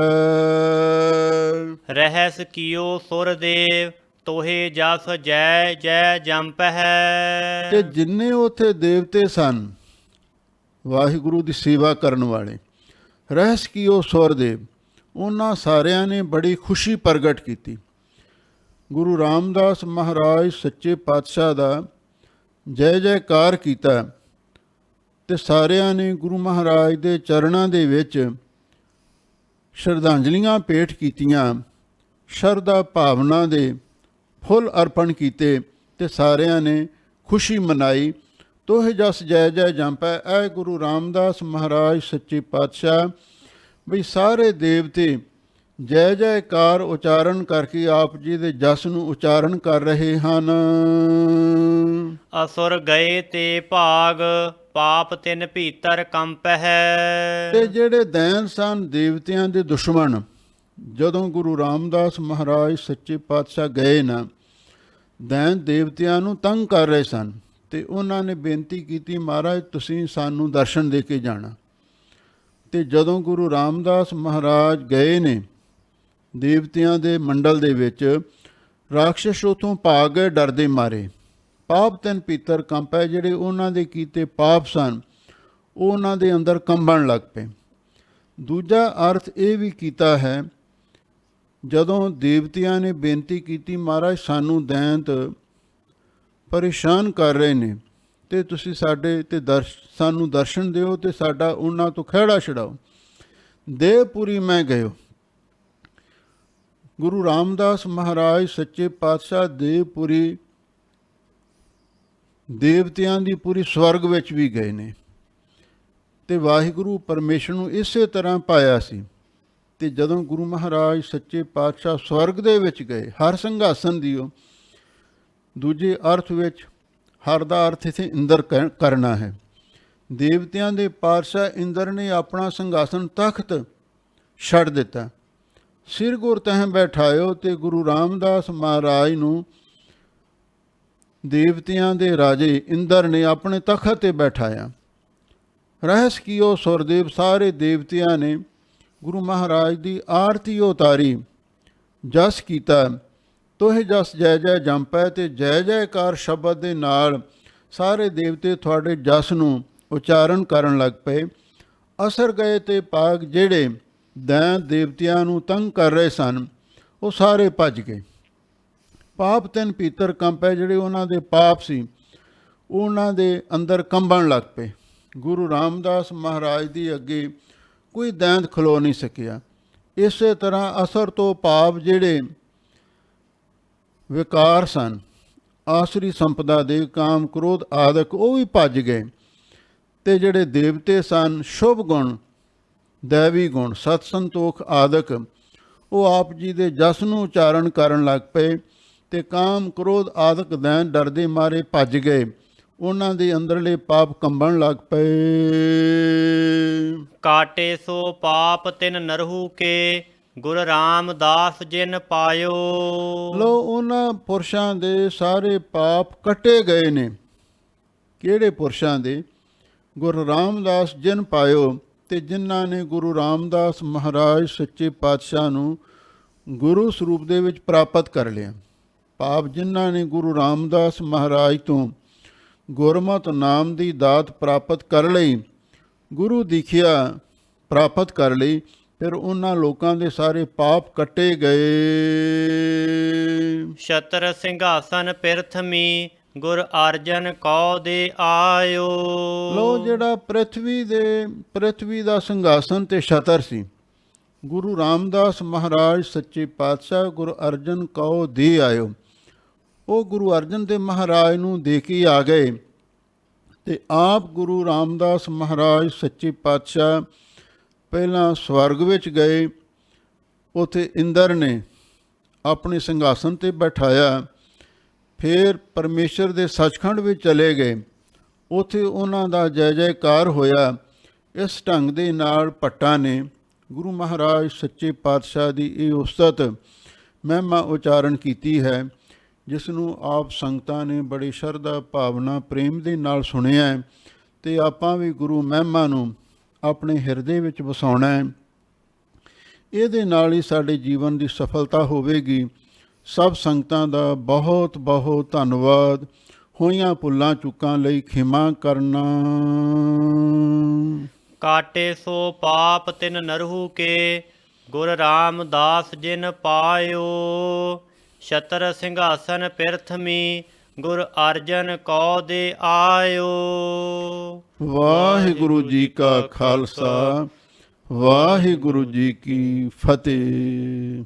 ਰਹਿਸ ਕੀਓ ਸੁਰਦੇਵ, ਤੋਹੇ ਜਸ ਜੈ ਜੈ ਜੰਪ ਹੈ। ਅਤੇ ਜਿੰਨੇ ਉੱਥੇ ਦੇਵਤੇ ਸਨ ਵਾਹਿਗੁਰੂ ਦੀ ਸੇਵਾ ਕਰਨ ਵਾਲੇ, ਰਹਿਸ ਕੀਓ ਸੁਰਦੇਵ, ਉਹਨਾਂ ਸਾਰਿਆਂ ਨੇ ਬੜੀ ਖੁਸ਼ੀ ਪ੍ਰਗਟ ਕੀਤੀ। ਗੁਰੂ ਰਾਮਦਾਸ ਮਹਾਰਾਜ ਸੱਚੇ ਪਾਤਸ਼ਾਹ ਦਾ ਜੈ ਜੈਕਾਰ ਕੀਤਾ ਅਤੇ ਸਾਰਿਆਂ ਨੇ ਗੁਰੂ ਮਹਾਰਾਜ ਦੇ ਚਰਨਾਂ ਦੇ ਵਿੱਚ ਸ਼ਰਧਾਂਜਲੀਆਂ ਭੇਟ ਕੀਤੀਆਂ, ਸ਼ਰਧਾ ਭਾਵਨਾ ਦੇ ਫੁੱਲ ਅਰਪਣ ਕੀਤੇ ਅਤੇ ਸਾਰਿਆਂ ਨੇ ਖੁਸ਼ੀ ਮਨਾਈ। ਤੋਹਿ ਜਸ ਜੈ ਜੈ ਜੰਪੈ। ਇਹ ਗੁਰੂ ਰਾਮਦਾਸ ਮਹਾਰਾਜ ਸੱਚੇ ਪਾਤਸ਼ਾਹ ਵੀ ਸਾਰੇ ਦੇਵਤੇ ਜੈ ਜੈਕਾਰ ਉਚਾਰਨ ਕਰਕੇ ਆਪ ਜੀ ਦੇ ਜਸ ਨੂੰ ਉਚਾਰਨ ਕਰ ਰਹੇ ਹਨ। ਅਸੁਰ ਗਏ ਤੇ ਭਾਗ, ਪਾਪ ਤਿਨ ਭੀਤਰ ਕੰਪ ਹੈ। ਅਤੇ ਜਿਹੜੇ ਦੈਨ ਸਨ, ਦੇਵਤਿਆਂ ਦੇ ਦੁਸ਼ਮਣ, ਜਦੋਂ ਗੁਰੂ ਰਾਮਦਾਸ ਮਹਾਰਾਜ ਸੱਚੇ ਪਾਤਸ਼ਾਹ ਗਏ ਨਾ, ਦੈਨ ਦੇਵਤਿਆਂ ਨੂੰ ਤੰਗ ਕਰ ਰਹੇ ਸਨ ਅਤੇ ਉਹਨਾਂ ਨੇ ਬੇਨਤੀ ਕੀਤੀ, ਮਹਾਰਾਜ ਤੁਸੀਂ ਸਾਨੂੰ ਦਰਸ਼ਨ ਦੇ ਕੇ ਜਾਣਾ। ਅਤੇ ਜਦੋਂ ਗੁਰੂ ਰਾਮਦਾਸ ਮਹਾਰਾਜ ਗਏ ਨੇ ਦੇਵਤਿਆਂ ਦੇ ਮੰਡਲ ਦੇ ਵਿੱਚ, ਰਾਖਸ਼ ਉੱਥੋਂ ਭਾਗ ਗਏ ਡਰਦੇ ਮਾਰੇ। ਪਾਪ ਤਿੰਨ ਭੀਤਰ ਕੰਪ ਹੈ। ਜਿਹੜੇ ਉਹਨਾਂ ਦੇ ਕੀਤੇ ਪਾਪ ਸਨ ਉਹ ਉਹਨਾਂ ਦੇ ਅੰਦਰ ਕੰਬਣ ਲੱਗ ਪਏ। ਦੂਜਾ ਅਰਥ ਇਹ ਵੀ ਕੀਤਾ ਹੈ, ਜਦੋਂ ਦੇਵਤਿਆਂ ਨੇ ਬੇਨਤੀ ਕੀਤੀ, ਮਹਾਰਾਜ ਸਾਨੂੰ ਦੈਂਤ ਪਰੇਸ਼ਾਨ ਕਰ ਰਹੇ ਨੇ ਅਤੇ ਤੁਸੀਂ ਸਾਡੇ ਤੇ ਸਾਨੂੰ ਦਰਸ਼ਨ ਦਿਓ ਅਤੇ ਸਾਡਾ ਉਹਨਾਂ ਤੋਂ ਖਹਿੜਾ ਛਡਾਓ। ਦੇਵਪੁਰੀ ਮੈਂ ਗਇਓ। ਗੁਰੂ ਰਾਮਦਾਸ ਮਹਾਰਾਜ ਸੱਚੇ ਪਾਤਸ਼ਾਹ ਦੇਵਪੁਰੀ, ਦੇਵਤਿਆਂ ਦੀ ਪੂਰੀ ਸਵਰਗ ਵਿੱਚ ਵੀ ਗਏ ਨੇ ਅਤੇ ਵਾਹਿਗੁਰੂ ਪਰਮੇਸ਼ਰ ਨੂੰ ਇਸੇ ਤਰ੍ਹਾਂ ਪਾਇਆ ਸੀ। ਤੇ ਜਦੋਂ ਗੁਰੂ ਮਹਾਰਾਜ ਸੱਚੇ ਪਾਤਸ਼ਾਹ ਸਵਰਗ ਦੇ ਵਿੱਚ ਗਏ, ਹਰ ਸਿੰਘਾਸਨ ਦਿਓ, ਦੂਜੇ ਅਰਥ ਵਿੱਚ ਹਰ ਦਾ ਅਰਥ ਇੱਥੇ ਇੰਦਰ ਕਰਨਾ ਹੈ। ਦੇਵਤਿਆਂ ਦੇ ਪਾਤਸ਼ਾਹ ਇੰਦਰ ਨੇ ਆਪਣਾ ਸਿੰਘਾਸਨ ਤਖਤ ਛੱਡ ਦਿੱਤਾ। ਸਿਰ ਗੁਰ ਤਹਿ ਬੈਠਾਇਓ, ਤੇ ਗੁਰੂ ਰਾਮਦਾਸ ਮਹਾਰਾਜ ਨੂੰ ਦੇਵਤਿਆਂ ਦੇ ਰਾਜੇ ਇੰਦਰ ਨੇ ਆਪਣੇ ਤਖਤ ਤੇ ਬੈਠਾਇਆ। ਰਹਿਸ ਕੀਓ ਸੁਰਦੇਵ, ਸਾਰੇ ਦੇਵਤਿਆਂ ਨੇ ਗੁਰੂ ਮਹਾਰਾਜ ਦੀ ਆਰਤੀ ਉਤਾਰੀ, ਜਸ ਕੀਤਾ। ਤੋਹਿ ਜਸ ਜੈ ਜੈ ਜੰਪੈ, ਤੇ ਜੈ ਜੈਕਾਰ ਸ਼ਬਦ ਦੇ ਨਾਲ ਸਾਰੇ ਦੇਵਤੇ ਤੁਹਾਡੇ ਜਸ ਨੂੰ ਉਚਾਰਨ ਕਰਨ ਲੱਗ ਪਏ। ਅਸਰ ਗਏ ਤੇ ਭਾਗ ਜਿਹੜੇ ਦੈਂਤ ਦੇਵਤਿਆਂ ਨੂੰ ਤੰਗ ਕਰ ਰਹੇ ਸਨ, ਉਹ ਸਾਰੇ ਭੱਜ ਗਏ। ਪਾਪ ਤਿੰਨ ਭੀਤਰ ਕੰਪੈ, ਜਿਹੜੇ ਉਹਨਾਂ ਦੇ ਪਾਪ ਸੀ ਉਹਨਾਂ ਦੇ ਅੰਦਰ ਕੰਬਣ ਲੱਗ ਪਏ। ਗੁਰੂ ਰਾਮਦਾਸ ਮਹਾਰਾਜ ਦੀ ਅੱਗੇ ਕੋਈ ਦੈਂਤ ਖਲੋ ਨਹੀਂ ਸਕਿਆ। ਇਸੇ ਤਰ੍ਹਾਂ ਅਸਰ ਤੋਂ ਭਾਵ ਜਿਹੜੇ ਵਿਕਾਰ ਸਨ, ਆਸਰੀ ਸੰਪਦਾ ਦੇ ਕਾਮ ਕ੍ਰੋਧ ਆਦਿਕ, ਉਹ ਵੀ ਭੱਜ ਗਏ। ਤੇ ਜਿਹੜੇ ਦੇਵਤੇ ਸਨ, ਸ਼ੁਭ ਗੁਣ, ਦੈਵੀ ਗੁਣ, ਸਤ ਸੰਤੋਖ ਆਦਿਕ, ਉਹ ਆਪ ਜੀ ਦੇ ਜਸ ਨੂੰ ਉਚਾਰਨ ਕਰਨ ਲੱਗ ਪਏ। ਤੇ ਕਾਮ ਕ੍ਰੋਧ ਆਦਿਕ ਦੈਂਤ ਡਰਦੇ ਮਾਰੇ ਭੱਜ ਗਏ। ਉਹਨਾਂ ਦੇ ਅੰਦਰਲੇ ਪਾਪ ਕੰਬਣ ਲੱਗ ਪਏ। ਕਾਟੇ ਸੋ ਪਾਪ ਤਿਨ ਨਰਹੂ ਕੇ, ਗੁਰ ਰਾਮਦਾਸ ਜਿਨ ਪਾਇਓ। ਲੋ, ਉਹਨਾਂ ਪੁਰਸ਼ਾਂ ਦੇ ਸਾਰੇ ਪਾਪ ਕੱਟੇ ਗਏ ਨੇ। ਕਿਹੜੇ ਪੁਰਸ਼ਾਂ ਦੇ? ਗੁਰੂ ਰਾਮਦਾਸ ਜਿਨ ਪਾਇਓ, ਤੇ ਜਿਨ੍ਹਾਂ ਨੇ ਗੁਰੂ ਰਾਮਦਾਸ ਮਹਾਰਾਜ ਸੱਚੇ ਪਾਤਸ਼ਾਹ ਨੂੰ ਗੁਰੂ ਸਰੂਪ ਦੇ ਵਿੱਚ ਪ੍ਰਾਪਤ ਕਰ ਲਿਆ। ਭਾਵ ਜਿਨ੍ਹਾਂ ਨੇ ਗੁਰੂ ਰਾਮਦਾਸ ਮਹਾਰਾਜ ਤੋਂ ਗੁਰਮਤਿ ਨਾਮ ਦੀ ਦਾਤ ਪ੍ਰਾਪਤ ਕਰ ਲਈ, ਗੁਰੂ ਦੀਖਿਆ ਪ੍ਰਾਪਤ ਕਰ ਲਈ, ਫਿਰ ਉਹਨਾਂ ਲੋਕਾਂ ਦੇ ਸਾਰੇ ਪਾਪ ਕੱਟੇ ਗਏ। ਛਤਰ ਸਿੰਘਾਸਨ ਪਿਰਥਮੀ, ਗੁਰ ਅਰਜਨ ਕਉ ਦੇ ਆਇਓ। ਲੋ, ਜਿਹੜਾ ਪ੍ਰਿਥਵੀ ਦਾ ਸਿੰਘਾਸਨ ਤੇ ਛਤਰ ਸੀ, ਗੁਰੂ ਰਾਮਦਾਸ ਮਹਾਰਾਜ ਸੱਚੇ ਪਾਤਸ਼ਾਹ ਗੁਰੂ ਅਰਜਨ ਕਉ ਦੇ ਆਇਓ। ਉਹ ਗੁਰੂ ਅਰਜਨ ਦੇਵ ਮਹਾਰਾਜ ਨੂੰ ਦੇ ਕੇ ਆ ਗਏ। ਤੇ ਆਪ ਗੁਰੂ ਰਾਮਦਾਸ ਮਹਾਰਾਜ ਸੱਚੇ ਪਾਤਸ਼ਾਹ ਪਹਿਲਾਂ ਸਵਰਗ ਵਿੱਚ ਗਏ। ਉੱਥੇ ਇੰਦਰ ਨੇ ਆਪਣੇ ਸਿੰਘਾਸਨ 'ਤੇ ਬਿਠਾਇਆ। ਫਿਰ ਪਰਮੇਸ਼ਰ ਦੇ ਸੱਚਖੰਡ ਵਿੱਚ ਚਲੇ ਗਏ। ਉੱਥੇ ਉਹਨਾਂ ਦਾ ਜੈ ਜੈਕਾਰ ਹੋਇਆ। ਇਸ ਢੰਗ ਦੇ ਨਾਲ ਭੱਟਾਂ ਨੇ ਗੁਰੂ ਮਹਾਰਾਜ ਸੱਚੇ ਪਾਤਸ਼ਾਹ ਦੀ ਇਹ ਉਸਤਤ ਮਹਿਮਾ ਉਚਾਰਨ ਕੀਤੀ ਹੈ, ਜਿਸ ਨੂੰ ਆਪ ਸੰਗਤਾਂ ਨੇ ਬੜੀ ਸ਼ਰਧਾ ਭਾਵਨਾ ਪ੍ਰੇਮ ਦੇ ਨਾਲ ਸੁਣਿਆ ਹੈ। ਅਤੇ ਆਪਾਂ ਵੀ ਗੁਰੂ ਮਹਿਮਾ ਨੂੰ ਆਪਣੇ ਹਿਰਦੇ ਵਿੱਚ ਵਸਾਉਣਾ ਹੈ। ਇਹਦੇ ਨਾਲ ਹੀ ਸਾਡੇ ਜੀਵਨ ਦੀ ਸਫਲਤਾ ਹੋਵੇਗੀ। ਸਭ ਸੰਗਤਾਂ ਦਾ ਬਹੁਤ ਬਹੁਤ ਧੰਨਵਾਦ। ਹੋਈਆਂ ਭੁੱਲਾਂ ਚੁੱਕਾਂ ਲਈ ਖਿਮਾ ਕਰਨਾ। ਕਾਟੇ ਸੋ ਪਾਪ ਤਿਨ ਨਰਹੂ ਕੇ, ਗੁਰ ਰਾਮਦਾਸ ਜਿਨ ਪਾਇਓ। ਛਤਰ ਸਿੰਘਾਸਨ ਪਿਰਥਮੀ, ਗੁਰ ਅਰਜਨ ਕਉ ਦੇ ਆਇਓ। ਵਾਹਿਗੁਰੂ ਜੀ ਕਾ ਖਾਲਸਾ, ਵਾਹਿਗੁਰੂ ਜੀ ਕੀ ਫਤਿਹ।